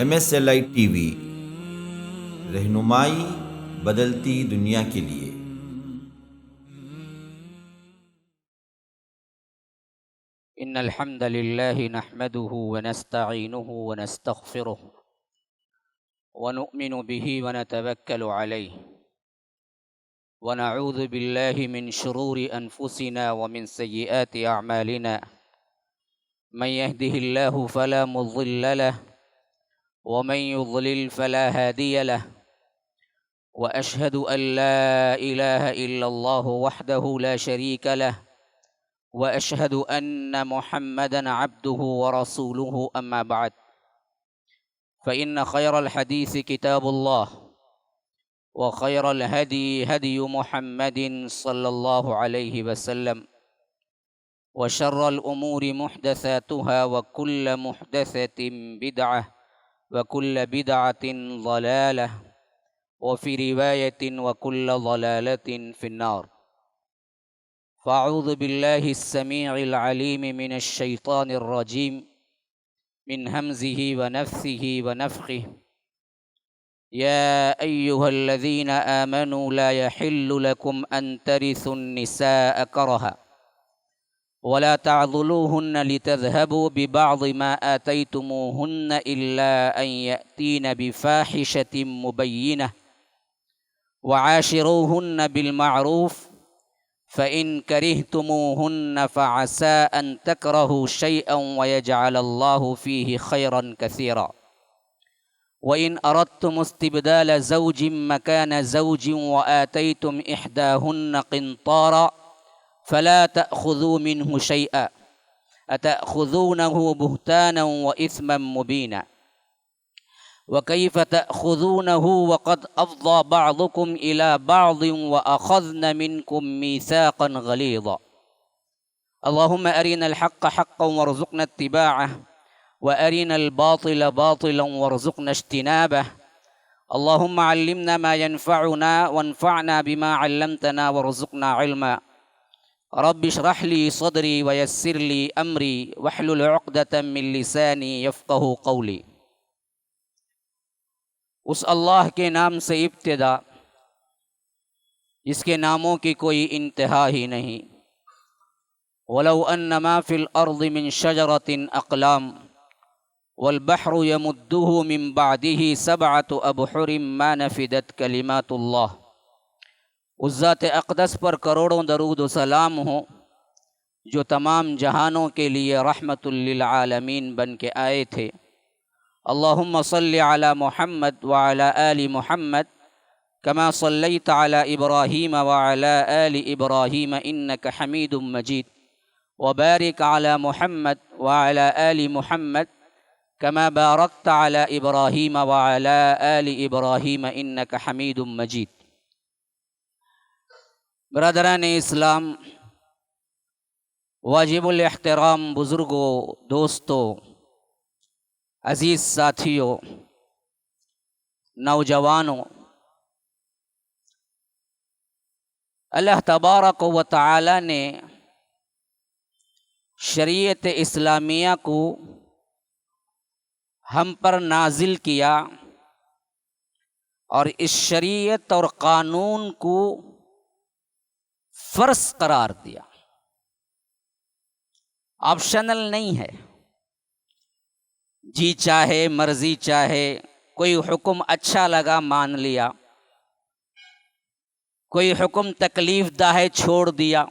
MSLI T V, رہنمائی بدلتی دنیا کے لیے۔ إن الحمد لله نحمده ونستعينه ونستغفره ونؤمن به ونتوكل عليه ونعوذ بالله من شرور أنفسنا ومن سيئات أعمالنا، من يهده الله فلا مضل له ومن يضلل فلا هادي له، وأشهد أن لا إله إلا الله وحده لا شريك له، وأشهد أن محمدًا عبده ورسوله، أما بعد، فإن خير الحديث كتاب الله، وخير الهدي هدي محمد صلى الله عليه وسلم، وشر الأمور محدثاتها، وكل محدثة بدعة، وكل بدعة ضلالة، وفي رواية وكل ضلالة في النار۔ فأعوذ بالله السميع العليم من الشيطان الرجيم، من همزه ونفثه ونفخه: يا أيها الذين آمنوا لا يحل لكم أن ترثوا النساء كرها ولا تعضلوهن لتذهبوا ببعض ما آتيتموهن إلا أن يأتين بفاحشة مبينة وعاشروهن بالمعروف فإن كرهتموهن فعسى أن تكرهوا شيئا ويجعل الله فيه خيرا كثيرا، وإن أردتم استبدال زوج مكان زوج وآتيتم إحداهن قنطارا فلا تأخذوا منه شيئا أتأخذونه بهتانا وإثما مبينا، وكيف تأخذونه وقد أفضى بعضكم إلى بعض وأخذن منكم ميثاقا غليظا، اللهم أرنا الحق حقا وارزقنا اتباعه وأرنا الباطل باطلا وارزقنا اجتنابه، اللهم علمنا ما ينفعنا وانفعنا بما علمتنا وارزقنا علما، رب اشرح لي صدري ويسر لي أمري واحلل عقدة من لساني يفقه قولي۔ اس اللہ کے نام سے ابتدا جس کے ناموں کی کوئی انتہا ہی نہیں۔ وَلَوْ أَنَّ مَا فِي الْأَرْضِ مِن شَجَرَةٍ أَقْلَامٌ وَالْبَحْرُ يَمُدُّهُ مِن بَعْدِهِ سَبْعَةُ أَبْحُرٍ مَا نَفِدَتْ كَلِمَاتُ اللَّهِ۔ اس ذات اقدس پر کروڑوں درود و سلام ہوں جو تمام جہانوں کے لیے رحمت للعالمین بن کے آئے تھے۔ اللہم صل علی محمد وعلی آل محمد کما صلیت علی ابراہیم وعلی آل ابراہیم انک حمید مجید، وبارک علی محمد وعلی آل محمد کما بارکت علی ابراہیم وعلی آل ابراہیم انک حمید مجید۔ برادران اسلام، واجب الاحترام بزرگوں، دوستوں، عزیز ساتھیوں، نوجوانوں، اللہ تبارک و تعالی نے شریعت اسلامیہ کو ہم پر نازل کیا اور اس شریعت اور قانون کو فرض قرار دیا، آپشنل نہیں ہے۔ جی چاہے مرضی چاہے، کوئی حکم اچھا لگا مان لیا، کوئی حکم تکلیف دہ ہے چھوڑ دیا۔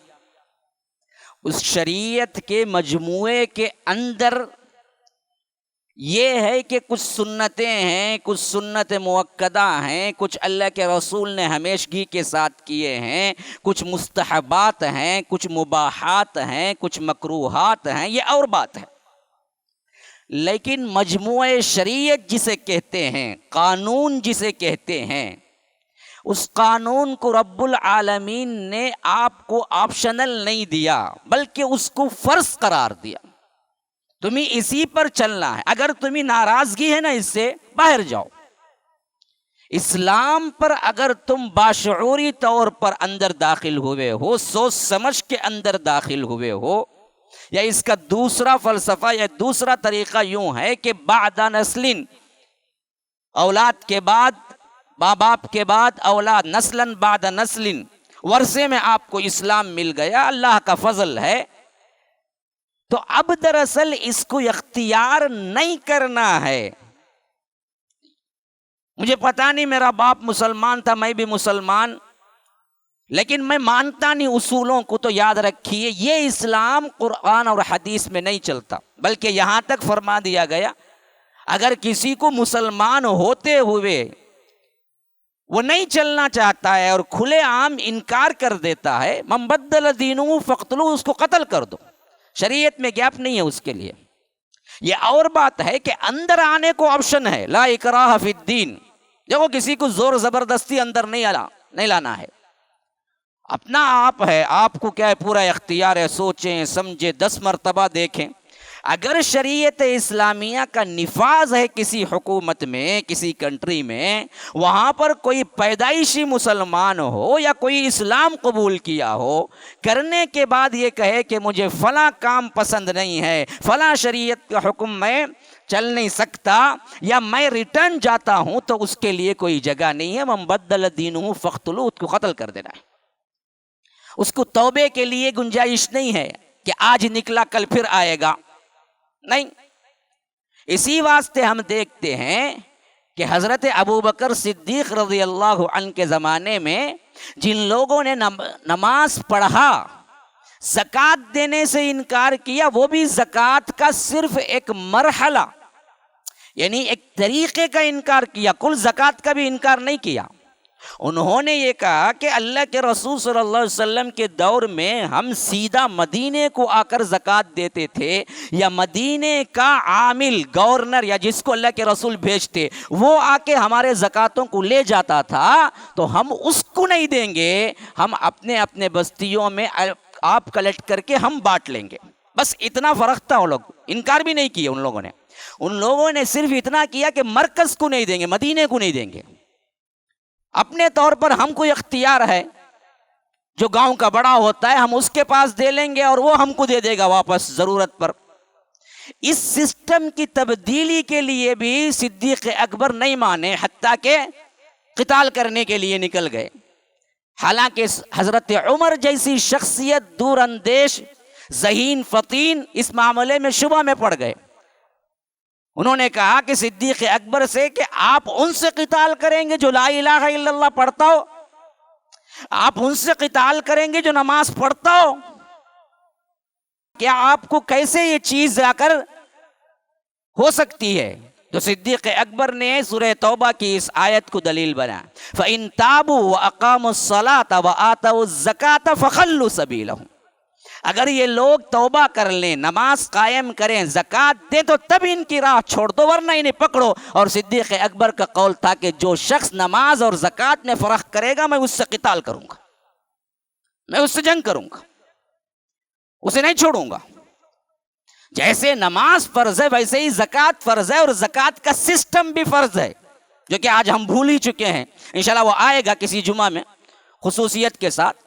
اس شریعت کے مجموعے کے اندر یہ ہے کہ کچھ سنتیں ہیں، کچھ سنت مؤکدہ ہیں، کچھ اللہ کے رسول نے ہمیشگی کے ساتھ کیے ہیں، کچھ مستحبات ہیں، کچھ مباحات ہیں، کچھ مکروہات ہیں، یہ اور بات ہے۔ لیکن مجموعہ شریعت جسے کہتے ہیں، قانون جسے کہتے ہیں، اس قانون کو رب العالمین نے آپ کو آپشنل نہیں دیا بلکہ اس کو فرض قرار دیا۔ تمہیں اسی پر چلنا ہے، اگر تمہیں ناراضگی ہے نا اس سے باہر جاؤ۔ اسلام پر اگر تم باشعوری طور پر اندر داخل ہوئے ہو، سوچ سمجھ کے اندر داخل ہوئے ہو، یا اس کا دوسرا فلسفہ یا دوسرا طریقہ یوں ہے کہ بعد نسل اولاد کے بعد ماں باپ کے بعد اولاد، نسلاً بعد نسل، ورثے میں آپ کو اسلام مل گیا، اللہ کا فضل ہے۔ تو اب دراصل اس کو اختیار نہیں کرنا ہے۔ مجھے پتا نہیں، میرا باپ مسلمان تھا، میں بھی مسلمان، لیکن میں مانتا نہیں اصولوں کو، تو یاد رکھیے یہ اسلام قرآن اور حدیث میں نہیں چلتا، بلکہ یہاں تک فرما دیا گیا اگر کسی کو مسلمان ہوتے ہوئے وہ نہیں چلنا چاہتا ہے اور کھلے عام انکار کر دیتا ہے، من بدل دینہ فاقتلوہ، اس کو قتل کر دو، شریعت میں گیپ نہیں ہے اس کے لیے۔ یہ اور بات ہے کہ اندر آنے کو آپشن ہے، لا اکراہ فی الدین، دیکھو کسی کو زور زبردستی اندر نہیں لانا ہے، اپنا آپ ہے، آپ کو کیا ہے، پورا اختیار ہے، سوچیں سمجھیں 10 مرتبہ دیکھیں۔ اگر شریعت اسلامیہ کا نفاذ ہے کسی حکومت میں، کسی کنٹری میں، وہاں پر کوئی پیدائشی مسلمان ہو یا کوئی اسلام قبول کیا ہو، کرنے کے بعد یہ کہے کہ مجھے فلاں کام پسند نہیں ہے، فلاں شریعت کا حکم میں چل نہیں سکتا، یا میں ریٹرن جاتا ہوں، تو اس کے لیے کوئی جگہ نہیں ہے، من بدل دینہ فاقتلوہ، اس کو قتل کر دینا ہے۔ اس کو توبے کے لیے گنجائش نہیں ہے کہ آج نکلا کل پھر آئے گا، نہیں۔ اسی واسطے ہم دیکھتے ہیں کہ حضرت ابوبکر صدیق رضی اللہ عنہ کے زمانے میں جن لوگوں نے نماز پڑھا، زکوٰۃ دینے سے انکار کیا، وہ بھی زکوٰۃ کا صرف ایک مرحلہ، یعنی ایک طریقے کا انکار کیا، کل زکوٰۃ کا بھی انکار نہیں کیا۔ انہوں نے یہ کہا کہ اللہ کے رسول صلی اللہ علیہ وسلم کے دور میں ہم سیدھا مدینے کو آ کر زکوٰۃ دیتے تھے، یا مدینے کا عامل گورنر یا جس کو اللہ کے رسول بھیجتے وہ آ کے ہمارے زکوٰۃوں کو لے جاتا تھا، تو ہم اس کو نہیں دیں گے، ہم اپنے اپنے بستیوں میں آپ کلیکٹ کر کے ہم بانٹ لیں گے۔ بس اتنا فرق تھا، وہ لوگ انکار بھی نہیں کیا، ان لوگوں نے صرف اتنا کیا کہ مرکز کو نہیں دیں گے، مدینے کو نہیں دیں گے، اپنے طور پر ہم کو اختیار ہے، جو گاؤں کا بڑا ہوتا ہے ہم اس کے پاس دے لیں گے اور وہ ہم کو دے دے گا واپس ضرورت پر۔ اس سسٹم کی تبدیلی کے لیے بھی صدیق اکبر نہیں مانے، حتیٰ کہ قتال کرنے کے لیے نکل گئے۔ حالانکہ حضرت عمر جیسی شخصیت دور اندیش، ذہین، فطین، اس معاملے میں شبہ میں پڑ گئے۔ انہوں نے کہا کہ صدیق اکبر سے کہ آپ ان سے قتال کریں گے جو لا الہ الا اللہ پڑھتا ہو، آپ ان سے قتال کریں گے جو نماز پڑھتا ہو، کیا آپ کو کیسے یہ چیز آ کر ہو سکتی ہے؟ تو صدیق اکبر نے سورہ توبہ کی اس آیت کو دلیل بنا، فَإِن تَابُوا وَأَقَامُوا الصَّلَاةَ وَآتَوُا الزَّكَاةَ فَخَلُّوا سَبِيلَهُمْ، اگر یہ لوگ توبہ کر لیں، نماز قائم کریں، زکوٰۃ دیں، تو تب ان کی راہ چھوڑ دو، ورنہ انہیں پکڑو۔ اور صدیق اکبر کا قول تھا کہ جو شخص نماز اور زکوٰۃ میں فرق کرے گا میں اس سے قتال کروں گا، میں اس سے جنگ کروں گا، اسے نہیں چھوڑوں گا۔ جیسے نماز فرض ہے ویسے ہی زکوٰۃ فرض ہے، اور زکوٰۃ کا سسٹم بھی فرض ہے، جو کہ آج ہم بھول ہی چکے ہیں، انشاءاللہ وہ آئے گا کسی جمعہ میں خصوصیت کے ساتھ۔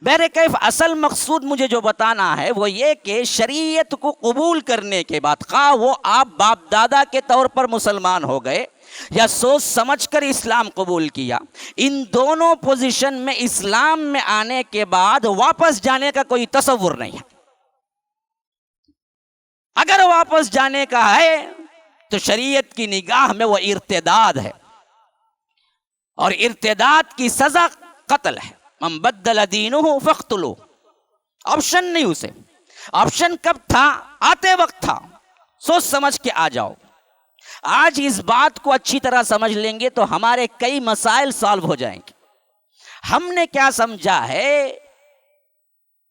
بہرکیف اصل مقصود مجھے جو بتانا ہے وہ یہ کہ شریعت کو قبول کرنے کے بعد، خواہ وہ آپ باپ دادا کے طور پر مسلمان ہو گئے یا سوچ سمجھ کر اسلام قبول کیا، ان دونوں پوزیشن میں اسلام میں آنے کے بعد واپس جانے کا کوئی تصور نہیں ہے۔ اگر واپس جانے کا ہے تو شریعت کی نگاہ میں وہ ارتداد ہے، اور ارتداد کی سزا قتل ہے۔ من بدل دینہ فاقتلوہ، آپشن نہیں، اسے آپشن کب تھا؟ آتے وقت تھا، سوچ سمجھ کے آ جاؤ۔ آج اس بات کو اچھی طرح سمجھ لیں گے تو ہمارے کئی مسائل سالو ہو جائیں گے۔ ہم نے کیا سمجھا ہے،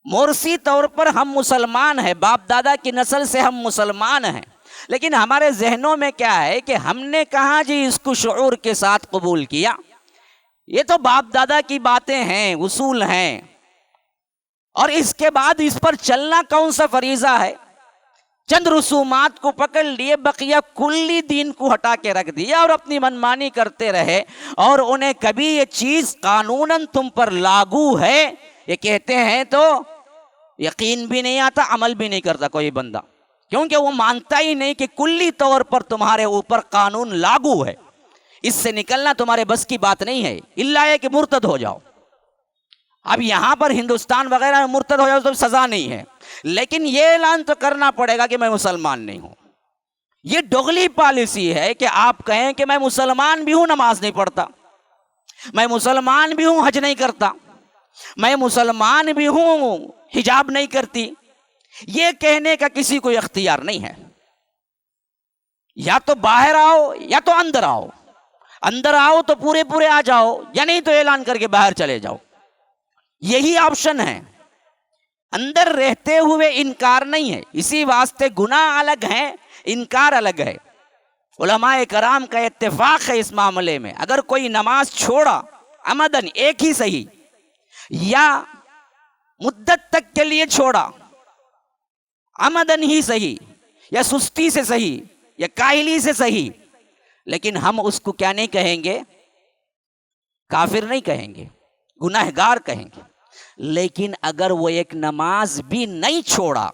مورثی طور پر ہم مسلمان ہیں، باپ دادا کی نسل سے ہم مسلمان ہیں، لیکن ہمارے ذہنوں میں کیا ہے کہ ہم نے کہاں جی اس کو شعور کے ساتھ قبول کیا، یہ تو باپ دادا کی باتیں ہیں، اصول ہیں، اور اس کے بعد اس پر چلنا کون سا فریضہ ہے؟ چند رسومات کو پکڑ لیے، بقیہ کلی دین کو ہٹا کے رکھ دیا اور اپنی منمانی کرتے رہے، اور انہیں کبھی یہ چیز قانوناً تم پر لاگو ہے یہ کہتے ہیں تو یقین بھی نہیں آتا، عمل بھی نہیں کرتا کوئی بندہ، کیونکہ وہ مانتا ہی نہیں کہ کلی طور پر تمہارے اوپر قانون لاگو ہے۔ اس سے نکلنا تمہارے بس کی بات نہیں ہے، الا ہے کہ مرتد ہو جاؤ۔ اب یہاں پر ہندوستان وغیرہ میں مرتد ہو جاؤ تو سزا نہیں ہے، لیکن یہ اعلان تو کرنا پڑے گا کہ میں مسلمان نہیں ہوں۔ یہ دوغلی پالیسی ہے کہ آپ کہیں کہ میں مسلمان بھی ہوں، نماز نہیں پڑھتا، میں مسلمان بھی ہوں، حج نہیں کرتا، میں مسلمان بھی ہوں، حجاب نہیں کرتی۔ یہ کہنے کا کسی کو اختیار نہیں ہے۔ یا تو باہر آؤ یا تو اندر آؤ، اندر آؤ تو پورے پورے آ جاؤ، یا نہیں تو اعلان کر کے باہر چلے جاؤ، یہی آپشن ہے۔ اندر رہتے ہوئے انکار نہیں ہے، اسی واسطے گناہ الگ ہے، انکار الگ ہے۔ علماء کرام کا اتفاق ہے اس معاملے میں، اگر کوئی نماز چھوڑا عمدن، ایک ہی صحیح، یا مدت تک کے لیے چھوڑا عمدن ہی صحیح، یا سستی سے صحیح، یا کاہلی سے صحیح، لیکن ہم اس کو کیا نہیں کہیں گے؟ کافر نہیں کہیں گے، گناہگار کہیں گے۔ لیکن اگر وہ ایک نماز بھی نہیں چھوڑا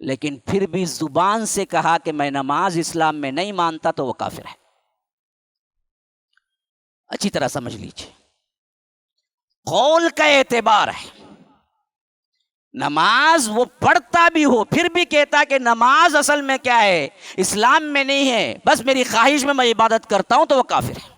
لیکن پھر بھی زبان سے کہا کہ میں نماز اسلام میں نہیں مانتا، تو وہ کافر ہے۔ اچھی طرح سمجھ لیجیے، قول کا اعتبار ہے۔ نماز وہ پڑھتا بھی ہو پھر بھی کہتا کہ نماز اصل میں کیا ہے، اسلام میں نہیں ہے، بس میری خواہش میں عبادت کرتا ہوں، تو وہ کافر ہے۔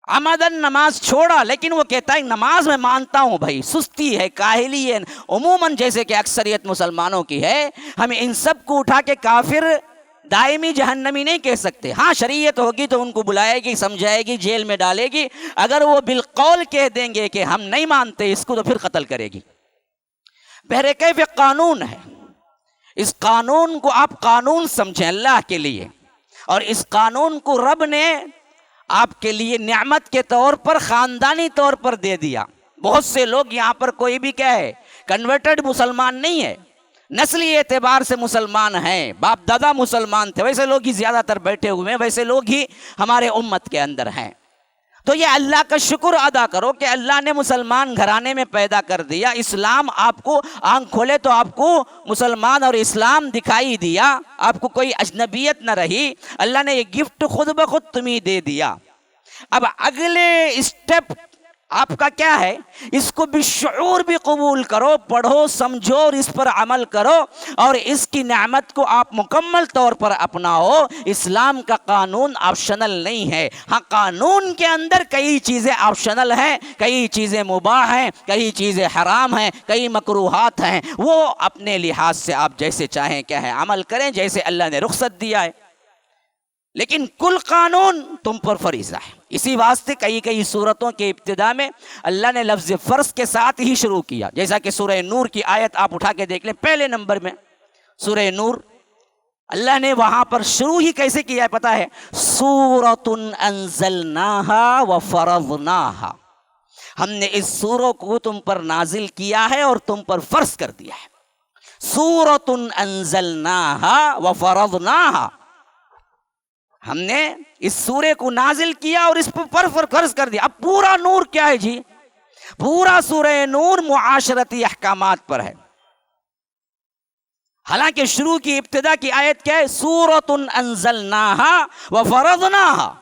عمدن نماز چھوڑا لیکن وہ کہتا ہے نماز میں مانتا ہوں، بھائی سستی ہے، کاہلی ہے، عموماً جیسے کہ اکثریت مسلمانوں کی ہے، ہم ان سب کو اٹھا کے کافر دائمی جہنمی نہیں کہہ سکتے۔ ہاں شریعت ہوگی تو ان کو بلائے گی، سمجھائے گی، جیل میں ڈالے گی۔ اگر وہ بالقول کہہ دیں گے کہ ہم نہیں مانتے اس کو، تو پھر قتل کرے گی۔ بہرکیف قانون ہے، اس قانون کو آپ قانون سمجھیں اللہ کے لیے، اور اس قانون کو رب نے آپ کے لیے نعمت کے طور پر، خاندانی طور پر دے دیا۔ بہت سے لوگ یہاں پر کوئی بھی کیا ہے، کنورٹڈ مسلمان نہیں ہے، نسلی اعتبار سے مسلمان ہیں، باپ دادا مسلمان تھے، ویسے لوگ ہی زیادہ تر بیٹھے ہوئے ہیں، ویسے لوگ ہی ہمارے امت کے اندر ہیں۔ تو یہ اللہ کا شکر ادا کرو کہ اللہ نے مسلمان گھرانے میں پیدا کر دیا، اسلام آپ کو آنکھ کھولے تو آپ کو مسلمان اور اسلام دکھائی دیا، آپ کو کوئی اجنبیت نہ رہی، اللہ نے یہ گفٹ خود بخود تمہیں دے دیا۔ اب اگلے اسٹیپ آپ کا کیا ہے؟ اس کو بالشعور بھی قبول کرو، پڑھو، سمجھو اور اس پر عمل کرو، اور اس کی نعمت کو آپ مکمل طور پر اپناؤ۔ اسلام کا قانون آپشنل نہیں ہے۔ ہاں قانون کے اندر کئی چیزیں آپشنل ہیں، کئی چیزیں مباح ہیں، کئی چیزیں حرام ہیں، کئی مکروہات ہیں، وہ اپنے لحاظ سے آپ جیسے چاہیں کیا ہے عمل کریں، جیسے اللہ نے رخصت دیا ہے، لیکن کل قانون تم پر فریضہ ہے۔ اسی واسطے کئی صورتوں کے ابتدا میں اللہ نے لفظ فرض کے ساتھ ہی شروع کیا، جیسا کہ سورہ نور کی آیت آپ اٹھا کے دیکھ لیں، پہلے نمبر میں سورہ نور، اللہ نے وہاں پر شروع ہی کیسے کیا ہے پتہ ہے؟ سورۃ انزلناہا وفرضناہا، ہم نے اس سورہ کو تم پر نازل کیا ہے اور تم پر فرض کر دیا ہے۔ سورۃ انزلناہا وفرضناہا، ہم نے اس سورے کو نازل کیا اور اس پر فرض کر دیا۔ اب پورا نور کیا ہے جی؟ پورا سورہ نور معاشرتی احکامات پر ہے، حالانکہ شروع کی ابتدا کی آیت کیا ہے؟ سورۃ انزلناہا وفرضناہا،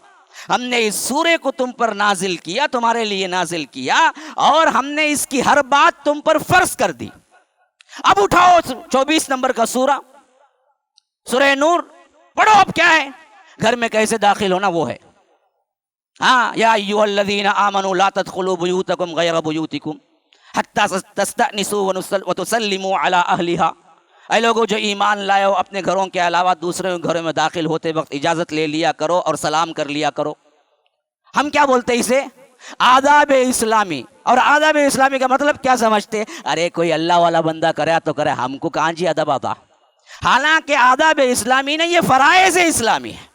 ہم نے اس سورے کو تم پر نازل کیا، تمہارے لیے نازل کیا، اور ہم نے اس کی ہر بات تم پر فرض کر دی۔ اب اٹھاؤ 24 نمبر کا سورہ نور پڑھو، اب کیا ہے؟ گھر میں کیسے داخل ہونا وہ ہے۔ ہاں، یا ایھا الذین آمنوا لا تدخلوا بیوتکم غیر بیوتکم حتی تستأنسوا وتسلموا علی اہلھا، اے لوگوں جو ایمان لائے ہو، اپنے گھروں کے علاوہ دوسرے گھروں میں داخل ہوتے وقت اجازت لے لیا کرو اور سلام کر لیا کرو۔ ہم کیا بولتے اسے؟ آداب اسلامی۔ اور آداب اسلامی کا مطلب کیا سمجھتے؟ ارے کوئی اللہ والا بندہ کرے تو کرے، ہم کو کہاں جی ادب آتا۔ حالانکہ آداب اسلامی نہیں، یہ فرائض اسلامی ہے۔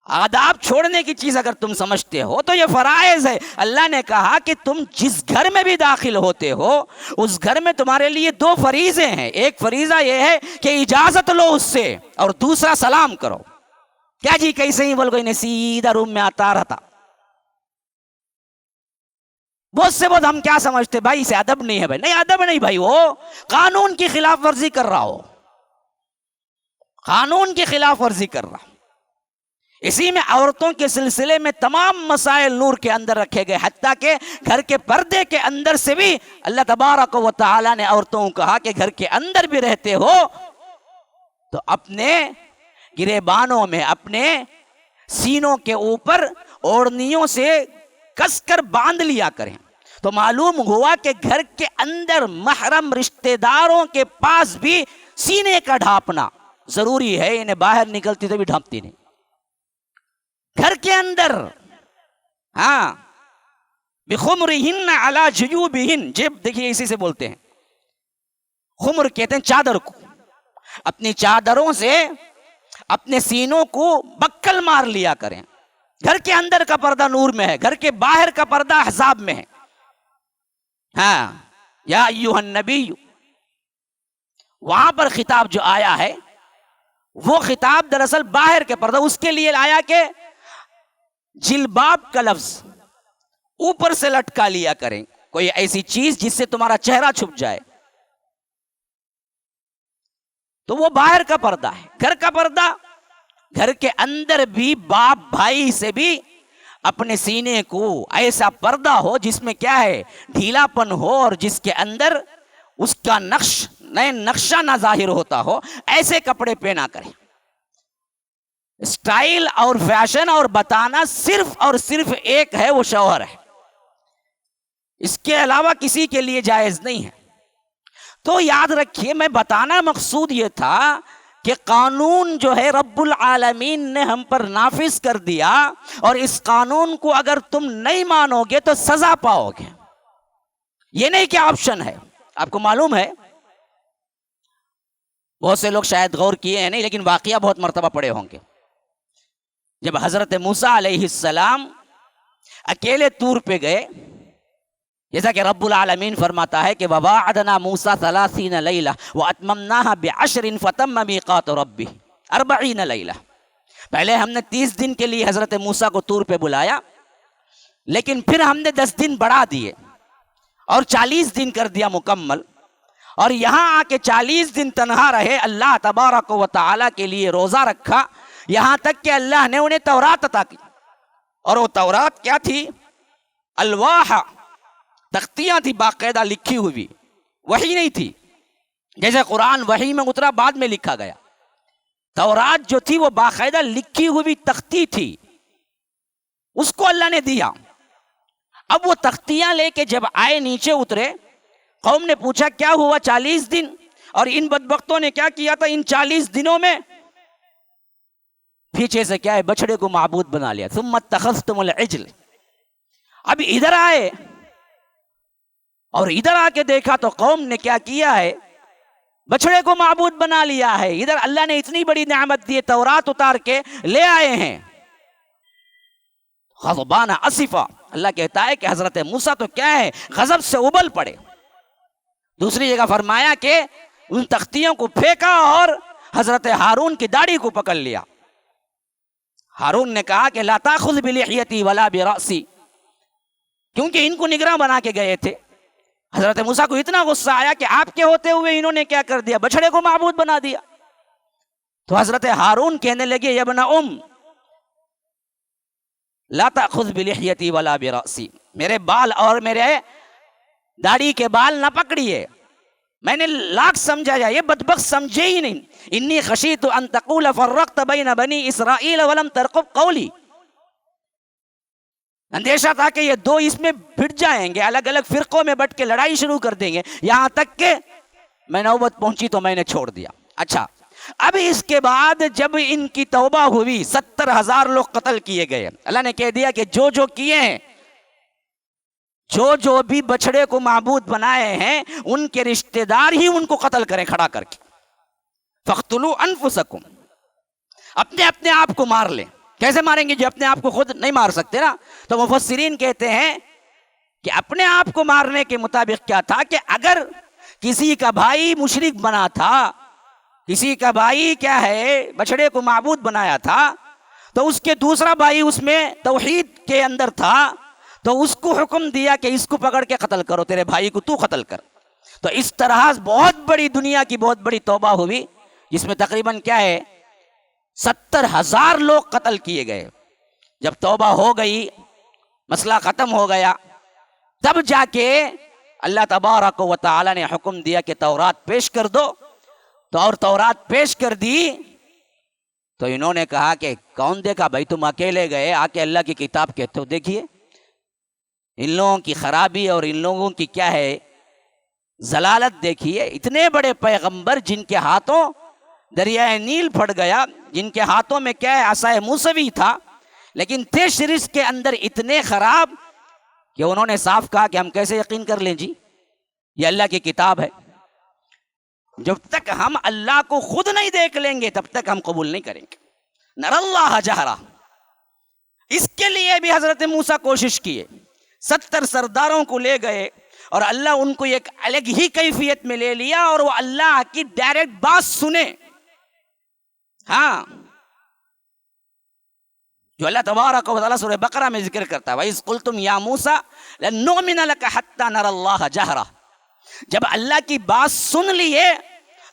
آداب چھوڑنے کی چیز اگر تم سمجھتے ہو تو یہ فرائض ہے۔ اللہ نے کہا کہ تم جس گھر میں بھی داخل ہوتے ہو، اس گھر میں تمہارے لیے دو فریضے ہیں۔ ایک فریضہ یہ ہے کہ اجازت لو اس سے، اور دوسرا سلام کرو۔ کیا جی کیسے ہی بول کوئی سیدھا روم میں آتا رہتا؟ بہت سے بہت ہم کیا سمجھتے؟ بھائی اسے ادب نہیں ہے۔ بھائی نہیں، ادب نہیں بھائی، وہ قانون کی خلاف ورزی کر رہا ہو، قانون کی خلاف ورزی کر رہا۔ اسی میں عورتوں کے سلسلے میں تمام مسائل نور کے اندر رکھے گئے، حتیٰ کہ گھر کے پردے کے اندر سے بھی اللہ تبارک و تعالی نے عورتوں کو کہا کہ گھر کے اندر بھی رہتے ہو تو اپنے گریبانوں میں، اپنے سینوں کے اوپر اوڑھنیوں سے کس کر باندھ لیا کریں۔ تو معلوم ہوا کہ گھر کے اندر محرم رشتہ داروں کے پاس بھی سینے کا ڈھانپنا ضروری ہے، انہیں باہر نکلتی تو بھی ڈھانپتی نہیں، گھر کے اندر۔ ہاں، بِخُمُرِهِنَّ عَلَى جُيُوبِهِنَّ، جیب دیکھیے اسی سے بولتے ہیں، خمر کہتے ہیں چادر کو، اپنی چادروں سے اپنے سینوں کو بکل مار لیا کریں۔ گھر کے اندر کا پردہ نور میں ہے، گھر کے باہر کا پردہ احزاب میں ہے۔ ہاں، یا ایھا النبی، وہاں پر خطاب جو آیا ہے وہ خطاب دراصل باہر کے پردہ، اس کے لیے آیا کہ جلباب کا لفظ اوپر سے لٹکا لیا کریں، کوئی ایسی چیز جس سے تمہارا چہرہ چھپ جائے، تو وہ باہر کا پردہ ہے۔ گھر کا پردہ، گھر کے اندر بھی باپ بھائی سے بھی اپنے سینے کو ایسا پردہ ہو جس میں کیا ہے، ڈھیلا پن ہو، اور جس کے اندر اس کا نقشہ نہ ظاہر ہوتا ہو، ایسے کپڑے پہنا کریں۔ اسٹائل اور فیشن اور بتانا صرف اور صرف ایک ہے، وہ شوہر ہے، اس کے علاوہ کسی کے لیے جائز نہیں ہے۔ تو یاد رکھیے، میں بتانا مقصود یہ تھا کہ قانون جو ہے رب العالمین نے ہم پر نافذ کر دیا، اور اس قانون کو اگر تم نہیں مانو گے تو سزا پاؤ گے، یہ نہیں کہ آپشن ہے۔ آپ کو معلوم ہے، بہت سے لوگ شاید غور کیے ہیں نہیں، لیکن واقعہ بہت مرتبہ پڑے ہوں گے۔ جب حضرت موسیٰ علیہ السلام اکیلے طور پہ گئے، جیسا کہ رب العالمین فرماتا ہے کہ وَوَاعَدْنَا مُوسَىٰ 30 لَيْلَةً وَأَتْمَمْنَاهَا بِعَشْرٍ فَتَمَّ مِيقَاتُ رَبِّهِ 40 لَيْلَةً۔ پہلے ہم نے 30 دن کے لیے حضرت موسیٰ کو طور پہ بلایا، لیکن پھر ہم نے 10 دن بڑھا دیے اور 40 دن کر دیا مکمل، اور یہاں آ کے 40 دن تنہا رہے، اللہ تبارک و تعالیٰ کے لیے روزہ رکھا، یہاں تک کہ اللہ نے انہیں تورات عطا کی۔ اور وہ تورات کیا تھی؟ الواح، تختیاں تھی باقاعدہ لکھی ہوئی، وحی نہیں تھی جیسے قرآن وحی میں اترا بعد میں لکھا گیا۔ تورات جو تھی وہ باقاعدہ لکھی ہوئی تختی تھی، اس کو اللہ نے دیا۔ اب وہ تختیاں لے کے جب آئے نیچے اترے، قوم نے پوچھا کیا ہوا 40 دن، اور ان بدبختوں نے کیا کیا تھا ان 40 دنوں میں؟ پیچھے سے کیا ہے، بچڑے کو معبود بنا لیا۔ ثم اتخذتم العجل، اب ادھر آئے اور ادھر آ کے دیکھا تو قوم نے کیا کیا ہے، بچڑے کو معبود بنا لیا ہے۔ ادھر اللہ نے اتنی بڑی نعمت دی، تورات اتار کے لے آئے ہیں، غضبان اسفا، اللہ کہتا ہے کہ حضرت موسیٰ تو کیا ہے، غضب سے ابل پڑے۔ دوسری جگہ فرمایا کہ ان تختیوں کو پھینکا اور حضرت ہارون کی داڑھی کو پکڑ لیا۔ ہارون نے کہا کہ لا تاخذ بلحیتی ولا برأسی، کیونکہ ان کو نگراں بنا کے گئے تھے۔ حضرت موسیٰ کو اتنا غصہ آیا کہ آپ کے ہوتے ہوئے انہوں نے کیا کر دیا، بچڑے کو معبود بنا دیا۔ تو حضرت ہارون کہنے لگے یا ابن لا تاخذ بلحیتی ولا برأسی، میرے بال اور میرے داڑھی کے بال نہ پکڑیے۔ میں نے لاکھ سمجھایا، یہ بدبخت سمجھے ہی نہیں۔ انی خشیت ان تقول فرقت بین بنی اسرائیل ولم ترقب قولی، اندیشہ تھا کہ یہ دو اس میں بھٹ جائیں گے، الگ الگ فرقوں میں بٹ کے لڑائی شروع کر دیں گے، یہاں تک کہ میں نوبت پہنچی تو میں نے چھوڑ دیا۔ اچھا، اب اس کے بعد جب ان کی توبہ ہوئی 70,000 لوگ قتل کیے گئے۔ اللہ نے کہہ دیا کہ جو کیے ہیں، جو بھی بچڑے کو معبود بنائے ہیں، ان کے رشتہ دار ہی ان کو قتل کریں کھڑا کر کے۔ فَاقْتُلُوا أَنفُسَكُمْ، اپنے آپ کو مار لیں۔ کیسے ماریں گے جو اپنے آپ کو خود نہیں مار سکتے نا؟ تو مفسرین کہتے ہیں کہ اپنے آپ کو مارنے کے مطابق کیا تھا کہ اگر کسی کا بھائی مشرک بنا تھا، کسی کا بھائی کیا ہے بچڑے کو معبود بنایا تھا، تو اس کے دوسرا بھائی اس میں توحید کے اندر تھا، تو اس کو حکم دیا کہ اس کو پکڑ کے قتل کرو، تیرے بھائی کو تو قتل کر۔ تو اس طرح بہت بڑی دنیا کی بہت بڑی توبہ ہوئی، جس میں تقریباً کیا ہے 70,000 لوگ قتل کیے گئے. جب توبہ ہو گئی، مسئلہ ختم ہو گیا، تب جا کے اللہ تبارک و تعالی نے حکم دیا کہ تورات پیش کر دو. تو اور تورات پیش کر دی تو انہوں نے کہا کہ کون دیکھا بھائی، تم اکیلے گئے آ کے اللہ کی کتاب کہتے ہو. دیکھیے ان لوگوں کی خرابی اور ان لوگوں کی کیا ہے ضلالت. دیکھیے اتنے بڑے پیغمبر جن کے ہاتھوں دریائے نیل پھٹ گیا، جن کے ہاتھوں میں کیا ہے عصائے موسوی تھا، لیکن تھے شرک کے اندر اتنے خراب کہ انہوں نے صاف کہا کہ ہم کیسے یقین کر لیں جی، یہ اللہ کی کتاب ہے. جب تک ہم اللہ کو خود نہیں دیکھ لیں گے تب تک ہم قبول نہیں کریں گے. نر اللہ جہرا، اس کے لیے بھی حضرت موسیٰ کوشش کیے. 70 سرداروں کو لے گئے اور اللہ ان کو ایک الگ ہی کیفیت میں لے لیا اور وہ اللہ کی ڈائریکٹ بات سنے. ہاں، جو اللہ تبارک و تعالیٰ سورہ بقرہ میں ذکر کرتا ہے وَإِذْ قُلْتُمْ يَا مُوسَىٰ لَن نُؤْمِنَ لَكَ حَتَّىٰ نَرَى اللَّهَ جَهْرًا. جب اللہ کی بات سن لیے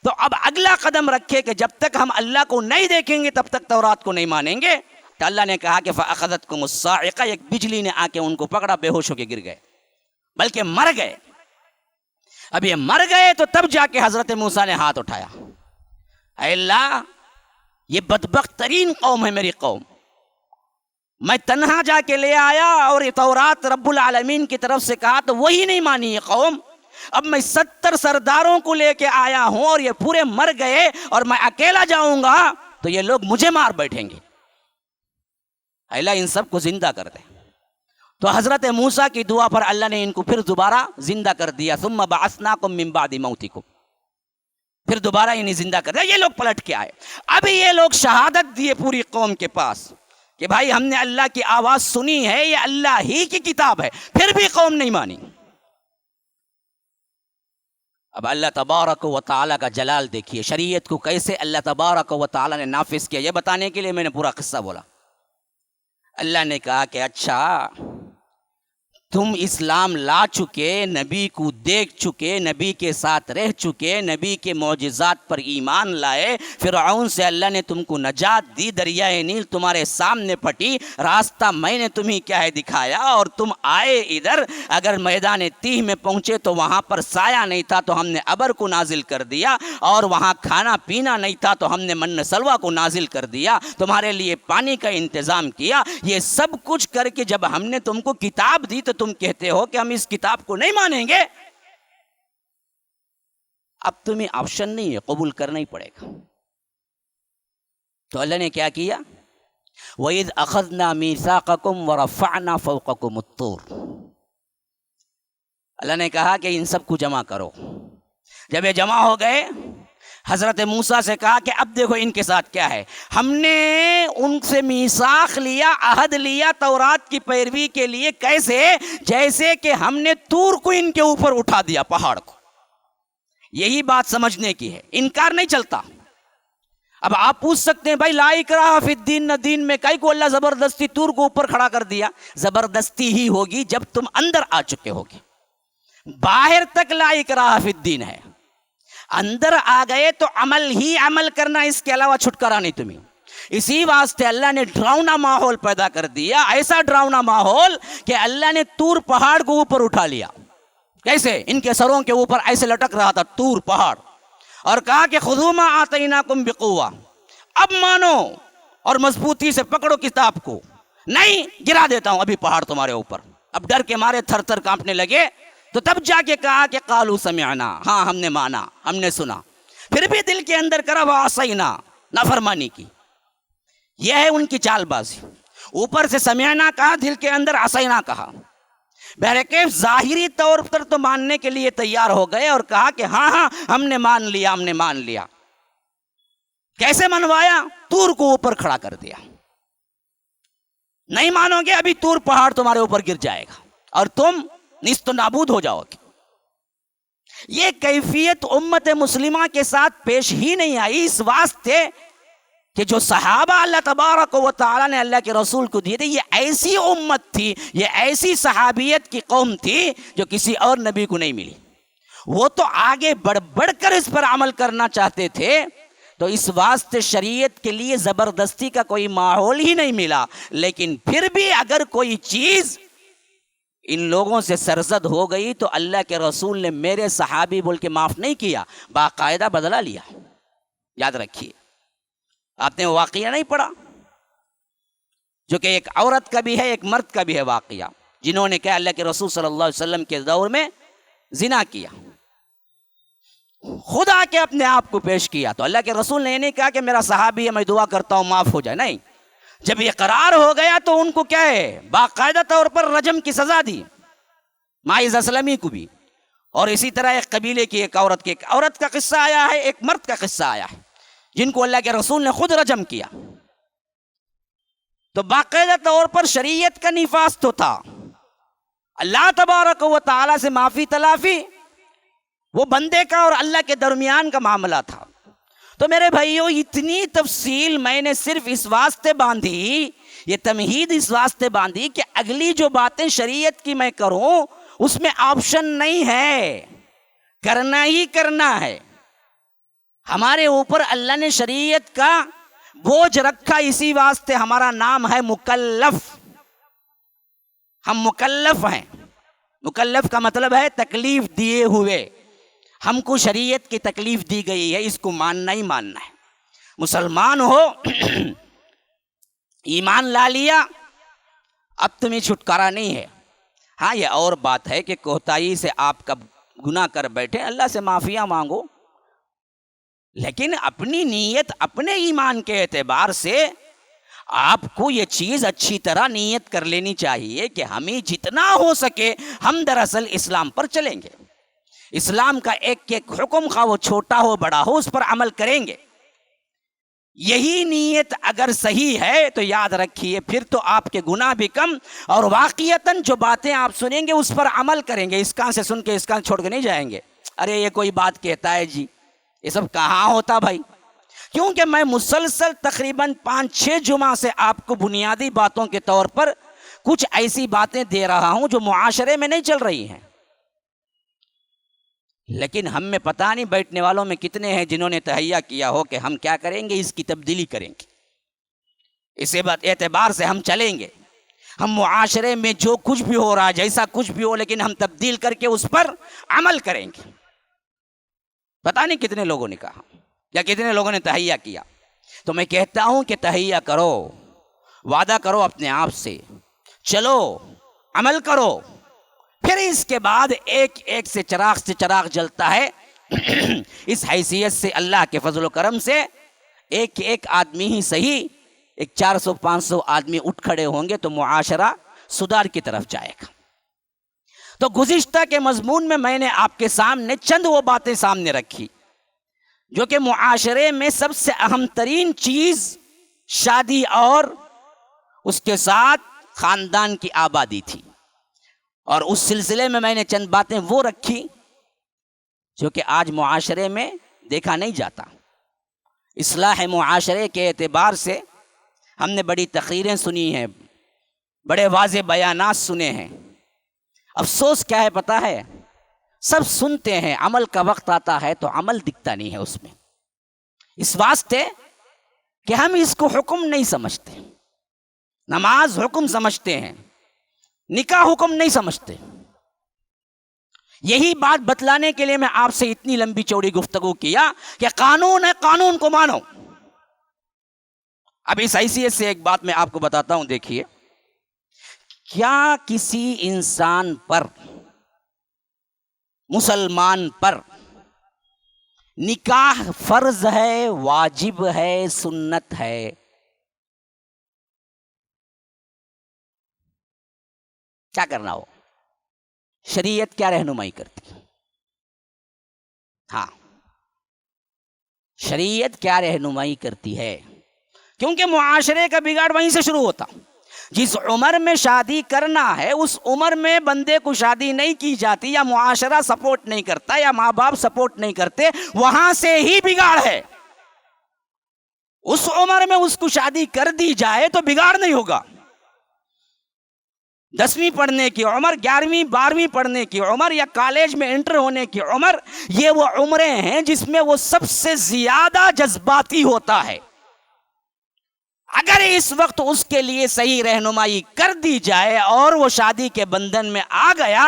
تو اب اگلا قدم رکھے کہ جب تک ہم اللہ کو نہیں دیکھیں گے تب تک تورات کو نہیں مانیں گے. تو اللہ نے کہا کہ فَأَخَذَتْكُمُ الصَّاعِقَةُ، ایک بجلی نے آ کے ان کو پکڑا، بے ہوش ہو کے گر گئے، بلکہ مر گئے. اب یہ مر گئے تو تب جا کے حضرت موسیٰ نے ہاتھ اٹھایا، اے اللہ یہ بدبخت ترین قوم ہے میری قوم، میں تنہا جا کے لے آیا اور یہ تورات رب العالمین کی طرف سے کہا تو وہی نہیں مانی یہ قوم. اب میں 70 سرداروں کو لے کے آیا ہوں اور یہ پورے مر گئے اور میں اکیلا جاؤں گا تو یہ لوگ مجھے مار بیٹھیں گے. اللہ ان سب کو زندہ کر دے. تو حضرت موسیٰ کی دعا پر اللہ نے ان کو پھر دوبارہ زندہ کر دیا. ثم بعثناکم من بعد موتکم، پھر دوبارہ انہیں زندہ کر دیا. یہ لوگ پلٹ کے آئے. اب یہ لوگ شہادت دیے پوری قوم کے پاس کہ بھائی ہم نے اللہ کی آواز سنی ہے، یہ اللہ ہی کی کتاب ہے. پھر بھی قوم نہیں مانی. اب اللہ تبارک و تعالیٰ کا جلال دیکھیے، شریعت کو کیسے اللہ تبارک و تعالیٰ نے نافذ کیا. یہ بتانے کے لیے میں نے پورا قصہ بولا. اللہ نے کہا کہ اچھا تم اسلام لا چکے، نبی کو دیکھ چکے، نبی کے ساتھ رہ چکے، نبی کے معجزات پر ایمان لائے، فرعون سے اللہ نے تم کو نجات دی، دریائے نیل تمہارے سامنے پھٹی، راستہ میں نے تمہیں کیا ہے دکھایا اور تم آئے ادھر. اگر میدان تیہ میں پہنچے تو وہاں پر سایہ نہیں تھا تو ہم نے ابر کو نازل کر دیا، اور وہاں کھانا پینا نہیں تھا تو ہم نے من سلوا کو نازل کر دیا، تمہارے لیے پانی کا انتظام کیا. یہ سب کچھ کر کے جب ہم نے تم کو کتاب دی تو تم کہتے ہو کہ ہم اس کتاب کو نہیں مانیں گے. اب تمہیں آپشن نہیں ہے، قبول کرنا ہی پڑے گا. تو اللہ نے کیا کیا؟ وَإِذْ أَخَذْنَا مِيثَاقَكُمْ وَرَفَعْنَا فَوْقَكُمُ الطُّورَ. اللہ نے کہا کہ ان سب کو جمع کرو. جب یہ جمع ہو گئے حضرت موسیٰ سے کہا کہ اب دیکھو ان کے ساتھ کیا ہے. ہم نے ان سے میثاق لیا، عہد لیا تورات کی پیروی کے لیے. کیسے؟ جیسے کہ ہم نے طور کو ان کے اوپر اٹھا دیا، پہاڑ کو. یہی بات سمجھنے کی ہے، انکار نہیں چلتا. اب آپ پوچھ سکتے ہیں بھائی لا اکراہ فی الدین، نہ دین میں کئی کو اللہ زبردستی طور کو اوپر کھڑا کر دیا. زبردستی ہی ہوگی جب تم اندر آ چکے ہوگے. باہر تک لا اکراہ فی الدین ہے، اندر آ گئے تو عمل ہی عمل کرنا، اس کے علاوہ چھٹکارا نہیں تمہیں. اسی واسطے اللہ نے ڈراؤنا ماحول پیدا کر دیا، ایسا ڈراؤنا ماحول کہ اللہ نے طور پہاڑ کو اوپر اٹھا لیا. کیسے؟ ان کے سروں کے اوپر ایسے لٹک رہا تھا طور پہاڑ، اور کہا کہ خذوا ما آتیناکم بقوہ، اب مانو اور مضبوطی سے پکڑو کتاب کو، نہیں گرا دیتا ہوں ابھی پہاڑ تمہارے اوپر. اب ڈر کے مارے تھر تھر کانپنے لگے. تو تب جا کے کہا کہ قالوا سمعنا، ہاں ہم نے مانا، ہم نے سنا. پھر بھی دل کے اندر کرا وعصینا، نافرمانی کی. یہ ہے ان کی چال بازی. اوپر سے سمعنا کہا، دل کے اندر عصینا کہا. بہرکیف ظاہری طور پر تو ماننے کے لیے تیار ہو گئے اور کہا کہ ہاں ہاں ہم نے مان لیا، ہم نے مان لیا. کیسے منوایا؟ طور کو اوپر کھڑا کر دیا. نہیں مانو گے ابھی طور پہاڑ تمہارے اوپر گر جائے گا اور تم نیست و نابود ہو جاؤ گے. یہ کیفیت امت مسلمہ کے ساتھ پیش ہی نہیں آئی، اس واسطے کہ جو صحابہ اللہ تبارک و تعالیٰ نے اللہ کے رسول کو دیے تھے، یہ ایسی امت تھی، یہ ایسی صحابیت کی قوم تھی جو کسی اور نبی کو نہیں ملی. وہ تو آگے بڑھ بڑھ کر اس پر عمل کرنا چاہتے تھے تو اس واسطے شریعت کے لیے زبردستی کا کوئی ماحول ہی نہیں ملا. لیکن پھر بھی اگر کوئی چیز ان لوگوں سے سرزد ہو گئی تو اللہ کے رسول نے میرے صحابی بول کے معاف نہیں کیا، باقاعدہ بدلہ لیا. یاد رکھیے، آپ نے واقعہ نہیں پڑھا جو کہ ایک عورت کا بھی ہے ایک مرد کا بھی ہے واقعہ، جنہوں نے کہا اللہ کے رسول صلی اللہ علیہ وسلم کے دور میں زنا کیا، خود آ کے اپنے آپ کو پیش کیا. تو اللہ کے رسول نے یہ نہیں کہا کہ میرا صحابی ہے میں دعا کرتا ہوں معاف ہو جائے، نہیں. جب یہ قرار ہو گیا تو ان کو کیا ہے، باقاعدہ طور پر رجم کی سزا دی، ماعز اسلمی کو بھی. اور اسی طرح ایک قبیلے کی ایک عورت کا قصہ آیا ہے، ایک مرد کا قصہ آیا ہے، جن کو اللہ کے رسول نے خود رجم کیا. تو باقاعدہ طور پر شریعت کا نفاذ تو تھا. اللہ تبارک و تعالی سے معافی تلافی وہ بندے کا اور اللہ کے درمیان کا معاملہ تھا. تو میرے بھائیوں، اتنی تفصیل میں نے صرف اس واسطے باندھی، یہ تمہید اس واسطے باندھی کہ اگلی جو باتیں شریعت کی میں کروں اس میں آپشن نہیں ہے، کرنا ہی کرنا ہے. ہمارے اوپر اللہ نے شریعت کا بوجھ رکھا، اسی واسطے ہمارا نام ہے مکلف. ہم مکلف ہیں. مکلف کا مطلب ہے تکلیف دیے ہوئے. ہم کو شریعت کی تکلیف دی گئی ہے، اس کو ماننا ہی ماننا ہے. مسلمان ہو، ایمان لا لیا، اب تمہیں چھٹکارا نہیں ہے. ہاں یہ اور بات ہے کہ کوتاہی سے آپ کا گناہ کر بیٹھے، اللہ سے معافیاں مانگو، لیکن اپنی نیت اپنے ایمان کے اعتبار سے آپ کو یہ چیز اچھی طرح نیت کر لینی چاہیے کہ ہمیں جتنا ہو سکے ہم دراصل اسلام پر چلیں گے. اسلام کا ایک ایک حکم، خواہ وہ چھوٹا ہو بڑا ہو، اس پر عمل کریں گے. یہی نیت اگر صحیح ہے تو یاد رکھیے پھر تو آپ کے گناہ بھی کم، اور واقعتاً جو باتیں آپ سنیں گے اس پر عمل کریں گے. اس کان سے سن کے اس کان چھوڑ کے نہیں جائیں گے. ارے یہ کوئی بات کہتا ہے جی، یہ سب کہاں ہوتا بھائی؟ کیونکہ میں مسلسل تقریباً 5-6 جمعہ سے آپ کو بنیادی باتوں کے طور پر کچھ ایسی باتیں دے رہا ہوں جو معاشرے میں نہیں چل رہی ہیں. لیکن ہم میں پتہ نہیں بیٹھنے والوں میں کتنے ہیں جنہوں نے تہیہ کیا ہو کہ ہم کیا کریں گے، اس کی تبدیلی کریں گے، اس اعتبار سے ہم چلیں گے. ہم معاشرے میں جو کچھ بھی ہو رہا ہے، جیسا کچھ بھی ہو، لیکن ہم تبدیل کر کے اس پر عمل کریں گے. پتہ نہیں کتنے لوگوں نے کہا یا کتنے لوگوں نے تہیہ کیا. تو میں کہتا ہوں کہ تہیہ کرو، وعدہ کرو اپنے آپ سے، چلو عمل کرو. پھر اس کے بعد ایک ایک سے چراغ جلتا ہے. اس حیثیت سے اللہ کے فضل و کرم سے ایک ایک آدمی ہی صحیح، ایک 400-500 آدمی اٹھ کھڑے ہوں گے تو معاشرہ سدھار کی طرف جائے گا. تو گزشتہ کے مضمون میں نے آپ کے سامنے چند وہ باتیں سامنے رکھی جو کہ معاشرے میں سب سے اہم ترین چیز شادی اور اس کے ساتھ خاندان کی آبادی تھی. اور اس سلسلے میں نے چند باتیں وہ رکھی جو کہ آج معاشرے میں دیکھا نہیں جاتا. اصلاح معاشرے کے اعتبار سے ہم نے بڑی تقریریں سنی ہیں، بڑے واضح بیانات سنے ہیں. افسوس کیا ہے پتہ ہے، سب سنتے ہیں، عمل کا وقت آتا ہے تو عمل دکھتا نہیں ہے اس میں. اس واسطے کہ ہم اس کو حکم نہیں سمجھتے. نماز حکم سمجھتے ہیں، نکاح حکم نہیں سمجھتے. یہی بات بتلانے کے لیے میں آپ سے اتنی لمبی چوڑی گفتگو کیا کہ قانون ہے، قانون کو مانو. اب اس حیثیت سے ایک بات میں آپ کو بتاتا ہوں. دیکھیے، کیا کسی انسان پر، مسلمان پر نکاح فرض ہے، واجب ہے، سنت ہے؟ کیا کرنا ہو؟ شریعت کیا رہنمائی کرتی؟ ہاں، شریعت کیا رہنمائی کرتی ہے؟ کیونکہ معاشرے کا بگاڑ وہیں سے شروع ہوتا. جس عمر میں شادی کرنا ہے اس عمر میں بندے کو شادی نہیں کی جاتی، یا معاشرہ سپورٹ نہیں کرتا، یا ماں باپ سپورٹ نہیں کرتے، وہاں سے ہی بگاڑ ہے. اس عمر میں اس کو شادی کر دی جائے تو بگاڑ نہیں ہوگا. 10ویں پڑھنے کی عمر، 11ویں 12ویں پڑھنے کی عمر، یا کالج میں انٹر ہونے کی عمر، یہ وہ عمریں ہیں جس میں وہ سب سے زیادہ جذباتی ہوتا ہے۔ اگر اس وقت اس کے لیے صحیح رہنمائی کر دی جائے اور وہ شادی کے بندھن میں آ گیا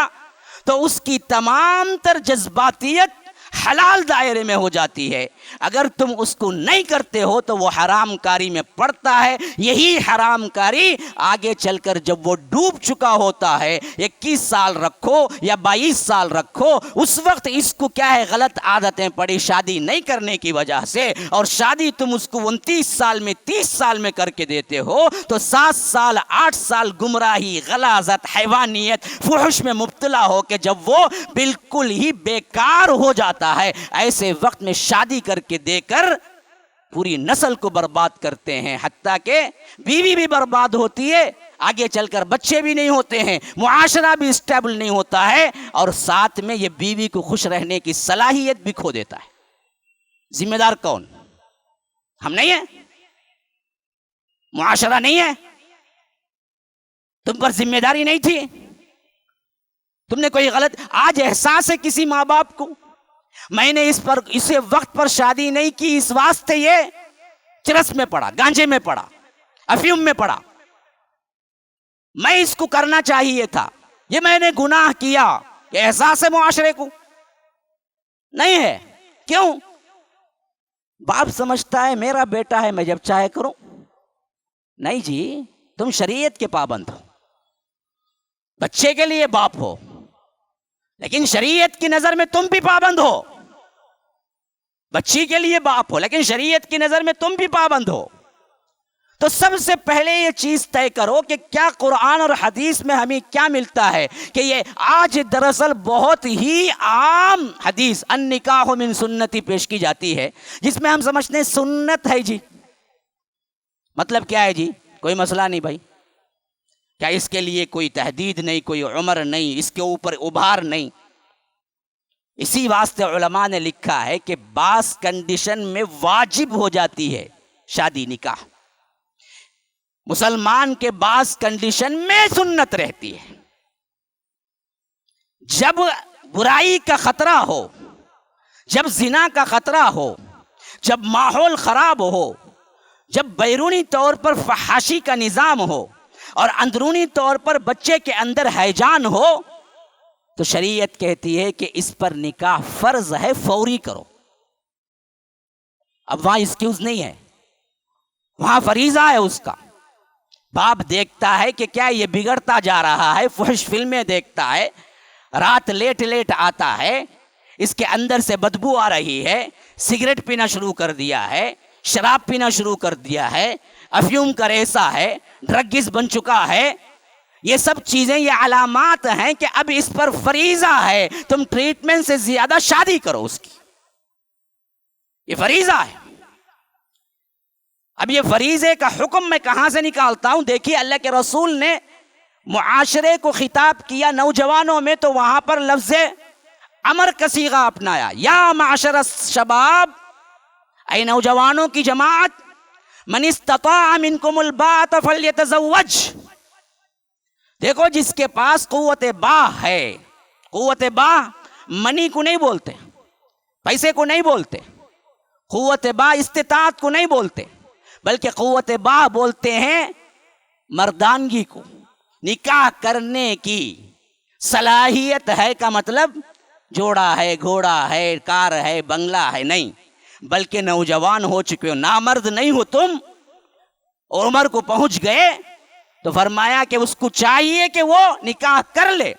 تو اس کی تمام تر جذباتیت حلال دائرے میں ہو جاتی ہے۔ اگر تم اس کو نہیں کرتے ہو تو وہ حرام کاری میں پڑتا ہے۔ یہی حرام کاری آگے چل کر جب وہ ڈوب چکا ہوتا ہے، 21 سال رکھو یا 22 سال رکھو، اس وقت اس کو کیا ہے، غلط عادتیں پڑی شادی نہیں کرنے کی وجہ سے، اور شادی تم اس کو 29 سال میں 30 سال میں کر کے دیتے ہو تو 7 سال 8 سال گمراہی، غلاظت، حیوانیت، فحش میں مبتلا ہو کے جب وہ بالکل ہی بیکار ہو جاتا ہے، ایسے وقت میں شادی کر کے دے کر پوری نسل کو برباد کرتے ہیں، حتیٰ کہ بیوی بھی برباد ہوتی ہے، آگے چل کر بچے بھی نہیں ہوتے ہیں، معاشرہ بھی اسٹیبل نہیں ہوتا ہے، اور ساتھ میں یہ بیوی کو خوش رہنے کی صلاحیت بھی کھو دیتا ہے۔ ذمہ دار کون؟ ہم نہیں ہیں؟ معاشرہ نہیں ہے؟ تم پر ذمہ داری نہیں تھی؟ تم نے کوئی غلط، آج احساس ہے کسی ماں باپ کو میں نے اسے وقت پر شادی نہیں کی، اس واسطے یہ چرس میں پڑا، گانجے میں پڑا، افیون میں پڑا، میں اس کو کرنا چاہیے تھا، یہ میں نے گناہ کیا، یہ احساس ہے معاشرے کو؟ نہیں ہے۔ کیوں؟ باپ سمجھتا ہے میرا بیٹا ہے، میں جب چاہے کروں۔ نہیں جی، تم شریعت کے پابند ہو، بچے کے لیے باپ ہو، لیکن شریعت کی نظر میں تم بھی پابند ہو۔ بچی کے لیے باپ ہو لیکن شریعت کی نظر میں تم بھی پابند ہو۔ تو سب سے پہلے یہ چیز طے کرو کہ کیا قرآن اور حدیث میں ہمیں کیا ملتا ہے، کہ یہ آج دراصل بہت ہی عام حدیث النکاح من سنتی پیش کی جاتی ہے، جس میں ہم سمجھتے ہیں سنت ہے جی، مطلب کیا ہے جی؟ کوئی مسئلہ نہیں بھائی، کیا اس کے لیے کوئی تحدید نہیں، کوئی عمر نہیں، اس کے اوپر ابھار نہیں۔ اسی واسطے علماء نے لکھا ہے کہ بعض کنڈیشن میں واجب ہو جاتی ہے شادی نکاح، مسلمان کے بعض کنڈیشن میں سنت رہتی ہے۔ جب برائی کا خطرہ ہو، جب زنا کا خطرہ ہو، جب ماحول خراب ہو، جب بیرونی طور پر فحاشی کا نظام ہو اور اندرونی طور پر بچے کے اندر ہیجان ہو، تو شریعت کہتی ہے کہ اس پر نکاح فرض ہے، فوری کرو۔ اب وہاں ایکسکیوز نہیں ہے، وہاں فریضہ ہے اس کا۔ باپ دیکھتا ہے کہ کیا یہ بگڑتا جا رہا ہے، فحش فلمیں دیکھتا ہے، رات لیٹ لیٹ آتا ہے، اس کے اندر سے بدبو آ رہی ہے، سگریٹ پینا شروع کر دیا ہے، شراب پینا شروع کر دیا ہے، افیون کا ریسہ ہے، ڈرگس بن چکا ہے، یہ سب چیزیں، یہ علامات ہیں کہ اب اس پر فریضہ ہے، تم ٹریٹمنٹ سے زیادہ شادی کرو اس کی، یہ فریضہ ہے۔ اب یہ فریضے کا حکم میں کہاں سے نکالتا ہوں؟ دیکھیے اللہ کے رسول نے معاشرے کو خطاب کیا نوجوانوں میں، تو وہاں پر لفظ امر کا صیغہ اپنایا، یا معاشر الشباب، اے نوجوانوں کی جماعت، من استطاع منکم الباءۃ فلیتزوج، دیکھو جس کے پاس قوت باہ ہے، قوت باہ منی کو نہیں بولتے، پیسے کو نہیں بولتے، قوت باہ استطاعت کو نہیں بولتے، بلکہ قوت باہ بولتے ہیں مردانگی کو، نکاح کرنے کی صلاحیت ہے کا مطلب جوڑا ہے، گھوڑا ہے، کار ہے، بنگلہ ہے نہیں، بلکہ نوجوان ہو چکے ہو، نامرد نہیں ہو تم، اور عمر کو پہنچ گئے، تو فرمایا کہ اس کو چاہیے کہ وہ نکاح کر لے،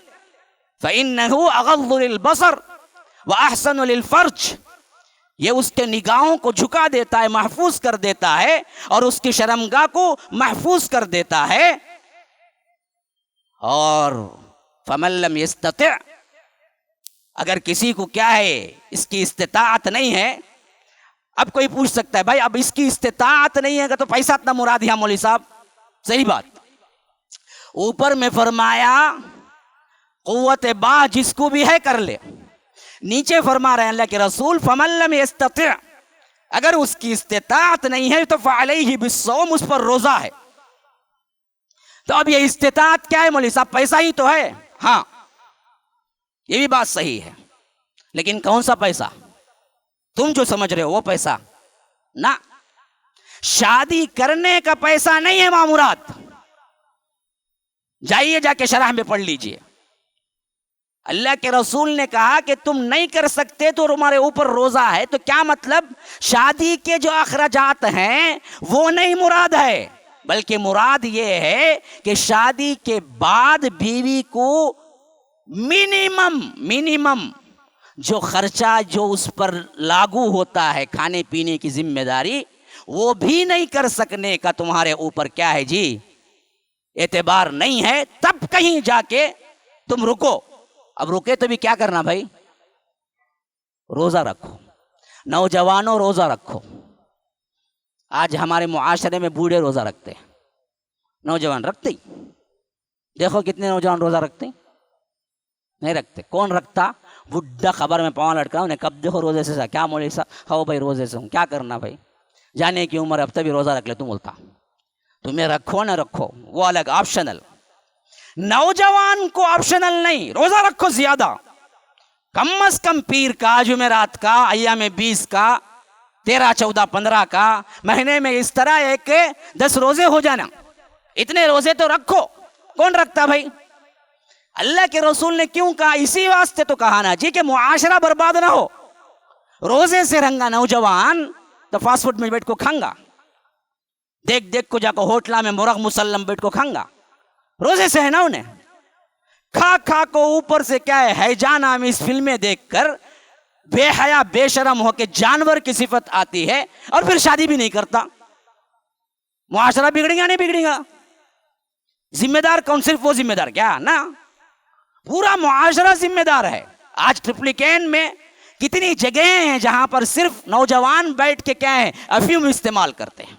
فَإِنَّهُ أَغَضُّ لِلْبَصَرِ وَأَحْسَنُ لِلْفَرْجِ، یہ اس کے نگاہوں کو جھکا دیتا ہے، محفوظ کر دیتا ہے، اور اس کی شرمگاہ کو محفوظ کر دیتا ہے۔ اور فَمَن لَّمْ يَسْتَطِعْ، اگر کسی کو کیا ہے اس کی استطاعت نہیں ہے، اب کوئی پوچھ سکتا ہے بھائی اب اس کی استطاعت نہیں ہے تو پیسہ اتنا مراد ہے مولوی صاحب، صحیح بات۔ اوپر میں فرمایا قوت باہ جس کو بھی ہے کر لے، نیچے فرما رہے ہیں اللہ کے رسول فَمَن لَّمْ يَسْتَطِعْ، اگر اس کی استطاعت نہیں ہے تو فَعَلَيْهِ بِالصَّوْمِ، اس پر روزہ ہے۔ تو اب یہ استطاعت کیا ہے مولوی صاحب؟ پیسہ ہی تو ہے. ہاں یہ بھی بات صحیح ہے، لیکن کون سا پیسہ؟ تم جو سمجھ رہے ہو وہ پیسہ نہ، شادی کرنے کا پیسہ نہیں ہے معمورات. جائیے جا کے شرح میں پڑھ لیجئے. اللہ کے رسول نے کہا کہ تم نہیں کر سکتے تو تمہارے اوپر روزہ ہے. تو کیا مطلب؟ شادی کے جو اخراجات ہیں وہ نہیں مراد ہے، بلکہ مراد یہ ہے کہ شادی کے بعد بیوی کو منیمم جو خرچہ جو اس پر لاگو ہوتا ہے، کھانے پینے کی ذمہ داری، وہ بھی نہیں کر سکنے کا تمہارے اوپر کیا ہے جی، اعتبار نہیں ہے. تب کہیں جا کے تم رکو. اب رکے تو بھی کیا کرنا بھائی؟ روزہ رکھو. نوجوانوں روزہ رکھو. آج ہمارے معاشرے میں بوڑھے روزہ رکھتے ہیں، نوجوان رکھتے ہی. دیکھو کتنے نوجوان روزہ رکھتے ہیں؟ نہیں رکھتے. کون رکھتا؟ بڈھا خبر میں پاؤں لٹکا، انہیں کب دیکھو روزے سے کیا مولوی صاحب؟ ہو بھائی روزے سے ہوں، کیا کرنا بھائی، جانے کی عمر اب تبھی روزہ رکھ لے. تم بولتا تمہیں رکھو نہ رکھو وہ الگ، آپشنل. نوجوان کو آپشنل نہیں، روزہ رکھو زیادہ، کم از کم پیر کا، جمعرات کا، ایام 20 کا، 13 14 15 کا، مہینے میں اس طرح ہے کہ 10 روزے ہو جانا. اتنے روزے تو رکھو. کون رکھتا بھائی؟ اللہ کے رسول نے کیوں کہا؟ اسی واسطے تو کہا نا جی کہ معاشرہ برباد نہ ہو. روزے سے رنگا نوجوان تو فاسٹ فوڈ میں بیٹھ کو کھنگا، دیکھ کو جا کو ہوٹلا میں مرغ مسلم بیٹھ کو کھنگا. روزے سے ہے نا انہیں. کھا کو اوپر سے کیا ہے، ہیجان آمیز فلمیں دیکھ کر بے حیا بے شرم ہو کے جانور کی صفت آتی ہے، اور پھر شادی بھی نہیں کرتا. معاشرہ بگڑے گا نہیں بگڑے گا؟ ذمہ دار کون؟ صرف وہ ذمہ دار کیا نا، پورا معاشرہ ذمہ دار ہے. آج ٹرپلیکین میں کتنی جگہیں ہیں جہاں پر صرف نوجوان بیٹھ کے کیا ہے، افیون استعمال کرتے ہیں.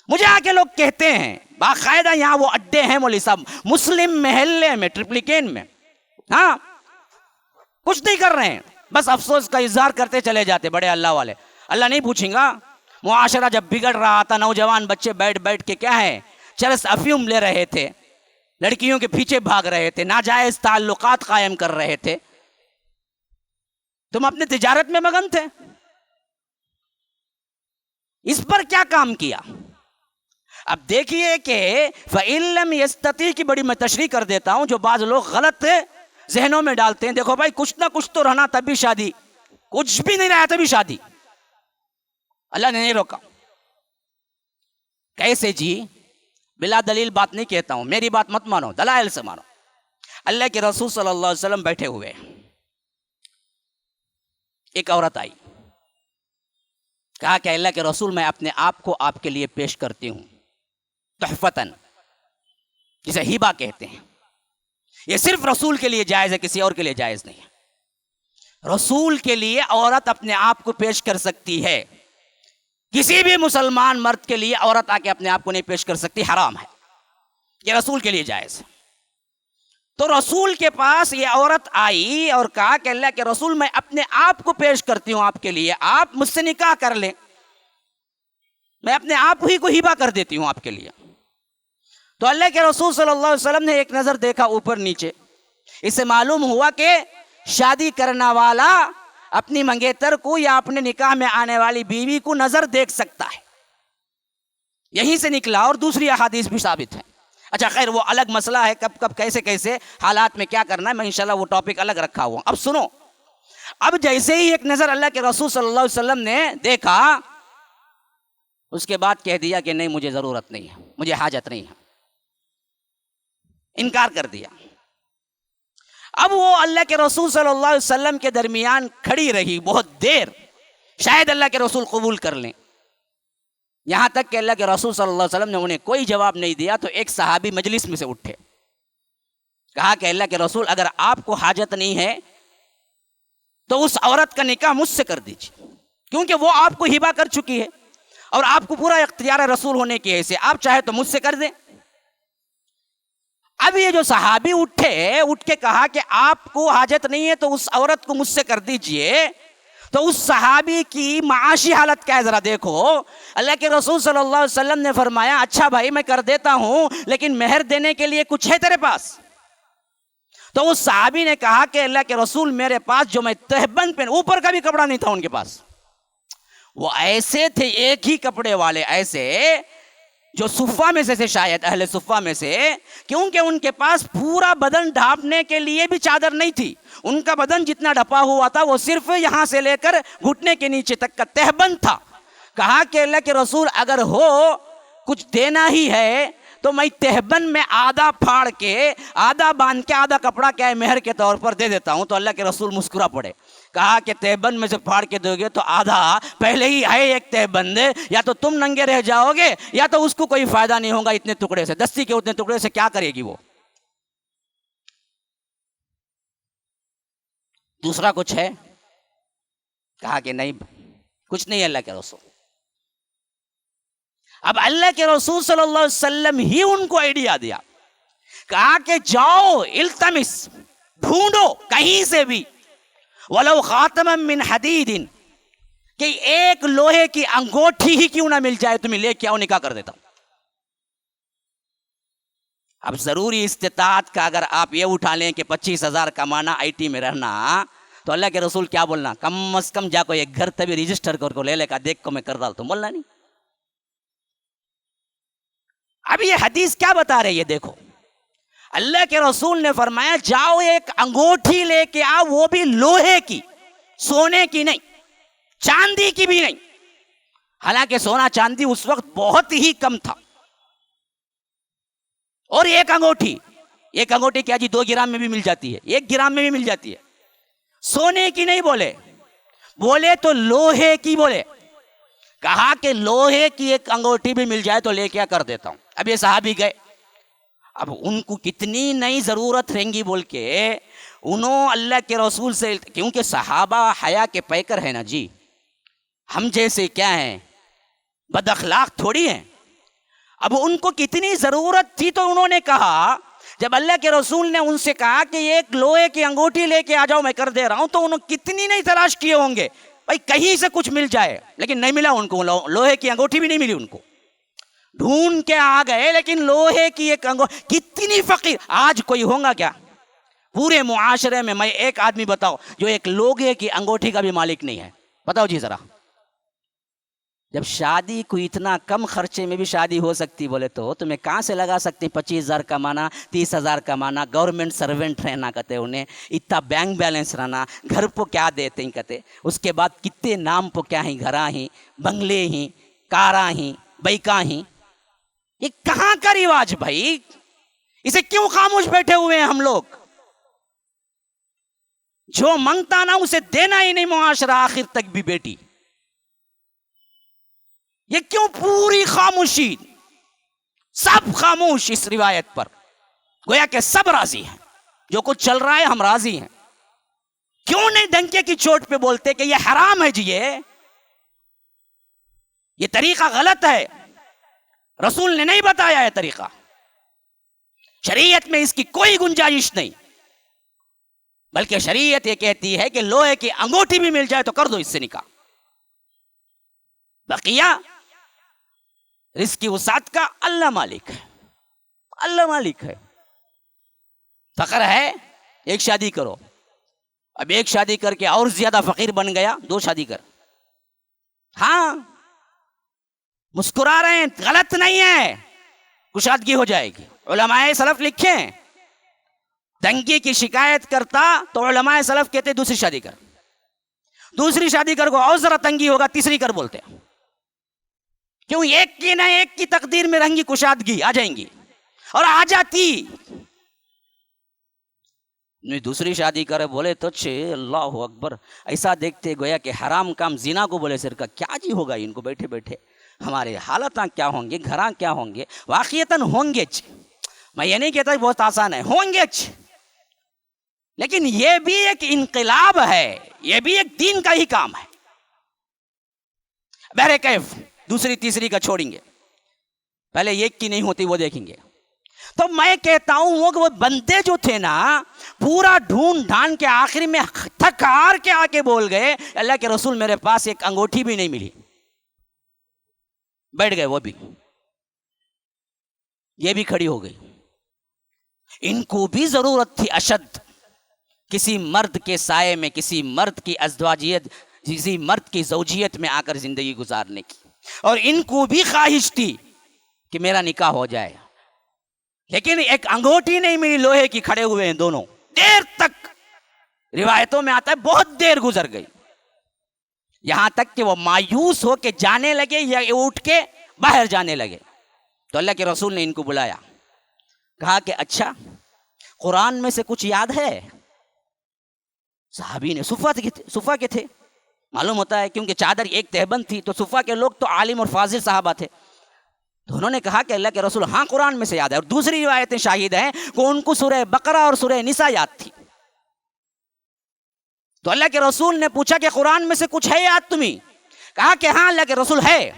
مجھے آ کے لوگ کہتے ہیں باقاعدہ، یہاں وہ اڈے ہیں مولوی صاحب، مسلم محلے میں، ٹرپلیکین میں، ہاں کچھ نہیں کر رہے ہیں، بس افسوس کا اظہار کرتے چلے جاتے. بڑے اللہ والے، اللہ نہیں پوچھیں گا. معاشرہ جب بگڑ رہا تھا، نوجوان بچے بیٹھ کے کیا ہے، چرس افیوم لے رہے تھے، لڑکیوں کے پیچھے بھاگ رہے تھے، ناجائز تعلقات قائم کر رہے تھے، تم اپنے تجارت میں مگن تھے. اس پر کیا کام کیا؟ اب دیکھیے کہ فَإِن لَمْ يَسْتَطِعْ کی بڑی میں تشریح کر دیتا ہوں جو بعض لوگ غلط ذہنوں میں ڈالتے ہیں. دیکھو بھائی، کچھ نہ کچھ تو رہنا تب بھی شادی، کچھ بھی نہیں رہا تبھی شادی. اللہ نے نہیں روکا. کیسے جی؟ بلا دلیل بات نہیں کہتا ہوں، میری بات مت مانو، دلائل سے مانو. اللہ کے رسول صلی اللہ علیہ وسلم بیٹھے ہوئے، ایک عورت آئی، کہا کہ اللہ کے رسول میں اپنے آپ کو آپ کے لیے پیش کرتی ہوں تحفتاً، جسے ہیبہ کہتے ہیں. یہ صرف رسول کے لیے جائز ہے، کسی اور کے لیے جائز نہیں ہے. رسول کے لیے عورت اپنے آپ کو پیش کر سکتی ہے، کسی بھی مسلمان مرد کے لیے عورت آ کے اپنے آپ کو نہیں پیش کر سکتی، حرام ہے. یہ رسول کے لیے جائز ہے. تو رسول کے پاس یہ عورت آئی اور کہا کہ اللہ کے رسول میں اپنے آپ کو پیش کرتی ہوں آپ کے لیے، آپ مجھ سے نکاح کر لیں، میں اپنے آپ ہی کو ہیبہ کر دیتی ہوں آپ کے لیے. تو اللہ کے رسول صلی اللہ علیہ وسلم نے ایک نظر دیکھا اوپر نیچے. اس سے معلوم ہوا کہ شادی کرنا والا اپنی منگیتر کو یا اپنے نکاح میں آنے والی بیوی کو نظر دیکھ سکتا ہے. یہیں سے نکلا، اور دوسری احادیث بھی ثابت ہے. اچھا خیر، وہ الگ مسئلہ ہے، کب کیسے حالات میں کیا کرنا ہے، میں انشاءاللہ وہ ٹاپک الگ رکھا ہوا. اب سنو، اب جیسے ہی ایک نظر اللہ کے رسول صلی اللہ علیہ وسلم نے دیکھا، اس کے بعد کہہ دیا کہ نہیں، مجھے ضرورت نہیں ہے، مجھے حاجت نہیں ہے، انکار کر دیا. اب وہ اللہ کے رسول صلی اللہ علیہ وسلم کے درمیان کھڑی رہی بہت دیر، شاید اللہ کے رسول قبول کر لیں. یہاں تک کہ اللہ کے رسول صلی اللہ علیہ وسلم نے انہیں کوئی جواب نہیں دیا تو ایک صحابی مجلس میں سے اٹھے، کہا کہ اللہ کے رسول اگر آپ کو حاجت نہیں ہے تو اس عورت کا نکاح مجھ سے کر دیجیے، کیونکہ وہ آپ کو ہبہ کر چکی ہے اور آپ کو پورا اختیار رسول ہونے کی ہے، آپ چاہے تو مجھ سے کر دیں. اب یہ جو صحابی اٹھ کے کہا کہ آپ کو حاجت نہیں ہے تو اس عورت کو مجھ سے کر دیجئے، تو اس صحابی کی معاشی حالت کیا ہے ذرا دیکھو. اللہ کے رسول صلی اللہ علیہ وسلم نے فرمایا اچھا بھائی میں کر دیتا ہوں لیکن مہر دینے کے لیے کچھ ہے تیرے پاس؟ تو اس صحابی نے کہا کہ اللہ کے رسول میرے پاس جو میں تہبند پہن اوپر کا بھی کپڑا نہیں تھا ان کے پاس. وہ ایسے تھے ایک ہی کپڑے والے، ایسے جو صفہ میں سے تھے، شاید اہل صفہ میں سے، کیونکہ ان کے پاس پورا بدن ڈھانپنے کے لیے بھی چادر نہیں تھی. ان کا بدن جتنا ڈھپا ہوا تھا وہ صرف یہاں سے لے کر گھٹنے کے نیچے تک کا تہبند تھا. کہا کہ اللہ کے رسول اگر ہو کچھ دینا ہی ہے تو میں تہبند میں آدھا پھاڑ کے آدھا باندھ کے آدھا کپڑا کیا ہے مہر کے طور پر دے دیتا ہوں. تو اللہ کے رسول مسکرا پڑے. کہا کہ تہبند میں سے پھاڑ کے دو گے تو آدھا پہلے ہی ہے ایک تہبند، یا تو تم ننگے رہ جاؤ گے یا تو اس کو کوئی فائدہ نہیں ہوگا. اتنے ٹکڑے سے، دستی کے اتنے ٹکڑے سے کیا کرے گی وہ؟ دوسرا کچھ ہے؟ کہا کہ نہیں کچھ نہیں اللہ کے رسول. اب اللہ کے رسول صلی اللہ علیہ وسلم ہی ان کو آئیڈیا دیا. کہا کہ جاؤ التمس، ڈھونڈو کہیں سے بھی، ولو خاتما من حدید، کہ ایک لوہے کی انگوٹھی ہی کیوں نہ مل جائے تمہیں لے کے آؤ، نکاح کر دیتا ہوں. اب ضروری استطاعت کا اگر آپ یہ اٹھا لیں کہ 25,000 کمانا، آئی ٹی میں رہنا، تو اللہ کے رسول کیا بولنا؟ کم از کم جا کو ایک گھر تبھی رجسٹر کر کو لے لے کا دیکھ کو میں کر ڈالتا ہوں، بولنا نہیں. اب یہ حدیث کیا بتا رہی ہے؟ دیکھو اللہ کے رسول نے فرمایا جاؤ ایک انگوٹھی لے کے آؤ، وہ بھی لوہے کی، سونے کی نہیں، چاندی کی بھی نہیں. حالانکہ سونا چاندی اس وقت بہت ہی کم تھا. اور ایک انگوٹھی کیا جی 2 گرام میں بھی مل جاتی ہے، 1 گرام میں بھی مل جاتی ہے. سونے کی نہیں بولے تو لوہے کی بولے. کہا کہ لوہے کی ایک انگوٹھی بھی مل جائے تو لے کے کر دیتا ہوں. اب یہ صحابی گئے، اب ان کو کتنی نئی ضرورت رہیں گی بول کے انہوں اللہ کے رسول سے، کیونکہ صحابہ حیا کے پیکر ہیں نا جی، ہم جیسے کیا ہیں، بد اخلاق تھوڑی ہیں. اب ان کو کتنی ضرورت تھی تو انہوں نے کہا، جب اللہ کے رسول نے ان سے کہا کہ ایک لوہے کی انگوٹھی لے کے آ جاؤ میں کر دے رہا ہوں، تو انہوں کتنی نہیں تلاش کیے ہوں گے بھائی کہیں سے کچھ مل جائے، لیکن نہیں ملا ان کو. لوہے کی انگوٹھی بھی نہیں ملی ان کو. ڈھونڈ کے آ گئے لیکن لوہے کی ایک انگوٹھی. کتنی فقیر آج کوئی ہوگا کیا پورے معاشرے میں؟ میں ایک آدمی بتاؤ جو ایک لوہے کی انگوٹھی کا بھی مالک نہیں ہے، بتاؤ جی ذرا. جب شادی کو اتنا کم خرچے میں بھی شادی ہو سکتی بولے تو تمہیں کہاں سے لگا سکتے؟ 25,000 کمانا، 30,000 کمانا، گورنمنٹ سروینٹ رہنا کہتے انہیں، اتنا بینک بیلنس رہنا، گھر پہ کیا دیتے ہیں کہتے، اس کے بعد کتنے نام پہ کیا ہیں، گھراں ہی، بنگلے ہی، کاراں ہی، بائکاں ہی. یہ کہاں کا رواج بھائی؟ اسے کیوں خاموش بیٹھے ہوئے ہیں ہم لوگ؟ جو منگتا نا اسے دینا ہی نہیں معاشرہ آخر تک بھی. بیٹی یہ کیوں پوری خاموشی؟ سب خاموش اس روایت پر، گویا کہ سب راضی ہیں، جو کچھ چل رہا ہے ہم راضی ہیں. کیوں نہیں ڈنکے کی چوٹ پہ بولتے کہ یہ حرام ہے جی، یہ طریقہ غلط ہے، رسول نے نہیں بتایا ہے طریقہ، شریعت میں اس کی کوئی گنجائش نہیں. بلکہ شریعت یہ کہتی ہے کہ لوہے کی انگوٹھی بھی مل جائے تو کر دو اس سے نکاح. بقیہ رزق کی وسعت کا اللہ مالک ہے، اللہ مالک ہے. فقر ہے ایک شادی کرو، اب ایک شادی کر کے اور زیادہ فقیر بن گیا 2 شادی کر. ہاں مسکرا رہے ہیں، غلط نہیں ہے، کشادگی ہو جائے گی. علماء سلف لکھیں تنگی کی شکایت کرتا تو علماء سلف کہتے دوسری شادی کر، دوسری شادی کر کو اور ذرا تنگی ہوگا تیسری کر بولتے. کیوں؟ ایک کی نہ ایک کی تقدیر میں رنگی کشادگی آ جائیں گی، اور آ جاتی. نہیں دوسری شادی کرے بولے تو اللہ اکبر، ایسا دیکھتے گویا کہ حرام کام زنا کو بولے سر کا کیا جی ہوگا ان کو، بیٹھے بیٹھے ہمارے حالتاں کیا ہوں گے، گھراں کیا ہوں گے. واقعتاً ہوں گے، میں یہ نہیں کہتا بہت آسان ہے، ہوں گے، لیکن یہ بھی ایک انقلاب ہے، یہ بھی ایک دین کا ہی کام ہے. بہرکیف دوسری تیسری کا چھوڑیں گے، پہلے ایک کی نہیں ہوتی وہ دیکھیں گے. تو میں کہتا ہوں وہ بندے جو تھے نا پورا ڈھونڈ ڈھانڈ کے آخری میں تھک ہار کے آ کے بول گئے اللہ کے رسول میرے پاس ایک انگوٹھی بھی نہیں ملی. بیٹھ گئے وہ بھی, یہ بھی کھڑی ہو گئی. ان کو بھی ضرورت تھی اشد کسی مرد کے سائے میں, کسی مرد کی ازدواجیت, کسی مرد کی زوجیت میں آ کر زندگی گزارنے کی, اور ان کو بھی خواہش تھی کہ میرا نکاح ہو جائے. لیکن ایک انگوٹھی نہیں ملی, لوہے کی کھڑے ہوئے ہیں دونوں دیر تک. روایتوں میں آتا ہے بہت دیر گزر گئی, یہاں تک کہ وہ مایوس ہو کے جانے لگے یا اٹھ کے باہر جانے لگے. تو اللہ کے رسول نے ان کو بلایا, کہا کہ اچھا قرآن میں سے کچھ یاد ہے؟ صحابی نے صفہ کے تھے, معلوم ہوتا ہے کیونکہ چادر ایک تہبند تھی, تو صفہ کے لوگ تو عالم اور فاضل صحابہ تھے. تو انہوں نے کہا کہ اللہ کے رسول ہاں قرآن میں سے یاد ہے, اور دوسری روایتیں شاہد ہیں کہ ان کو سورہ بقرہ اور سورہ نساء یاد تھی. تو اللہ کے رسول نے پوچھا کہ قرآن میں سے کچھ ہے یاد تمہیں؟ کہا کہ ہاں اللہ کے رسول ہے.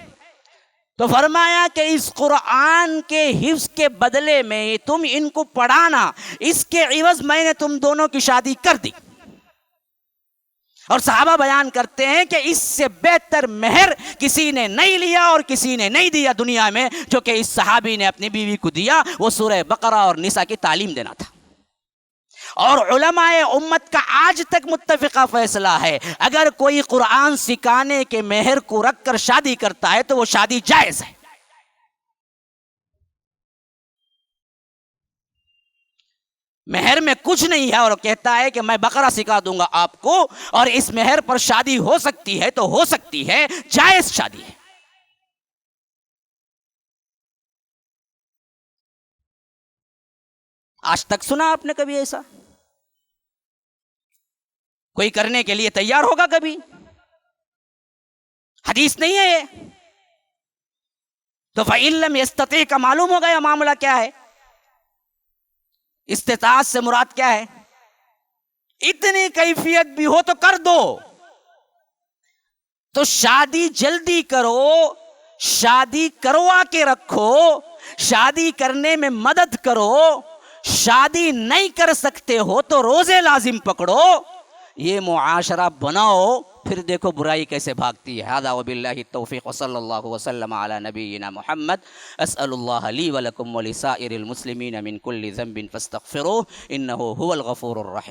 تو فرمایا کہ اس قرآن کے حفظ کے بدلے میں تم ان کو پڑھانا, اس کے عوض میں نے تم دونوں کی شادی کر دی. اور صحابہ بیان کرتے ہیں کہ اس سے بہتر مہر کسی نے نہیں لیا اور کسی نے نہیں دیا دنیا میں جو کہ اس صحابی نے اپنی بیوی کو دیا, وہ سورہ بقرہ اور نساء کی تعلیم دینا تھا. اور علماء امت کا آج تک متفقہ فیصلہ ہے اگر کوئی قرآن سکھانے کے مہر کو رکھ کر شادی کرتا ہے تو وہ شادی جائز ہے. مہر میں کچھ نہیں ہے اور کہتا ہے کہ میں بقرہ سکھا دوں گا آپ کو اور اس مہر پر شادی ہو سکتی ہے تو ہو سکتی ہے, جائز شادی ہے. آج تک سنا آپ نے کبھی ایسا؟ کوئی کرنے کے لیے تیار ہوگا کبھی؟ حدیث نہیں ہے یہ. تو فَإِن لَمْ يَسْتَطِعْ کا معلوم ہو گیا معاملہ کیا ہے. استطاعت سے مراد کیا ہے؟ اتنی کیفیت بھی ہو تو کر دو. تو شادی جلدی کرو, شادی کروا کے رکھو, شادی کرنے میں مدد کرو. شادی نہیں کر سکتے ہو تو روزے لازم پکڑو. یہ معاشرہ بناؤ, پھر دیکھو برائی کیسے بھاگتی ہے. ھذا وباللہ التوفیق وصلی اللہ وسلم علی نبینا محمد. اسأل اللہ لی ولکم ولسائر المسلمین من کل ذنب فاستغفروہ انہ هو الغفور الرحیم.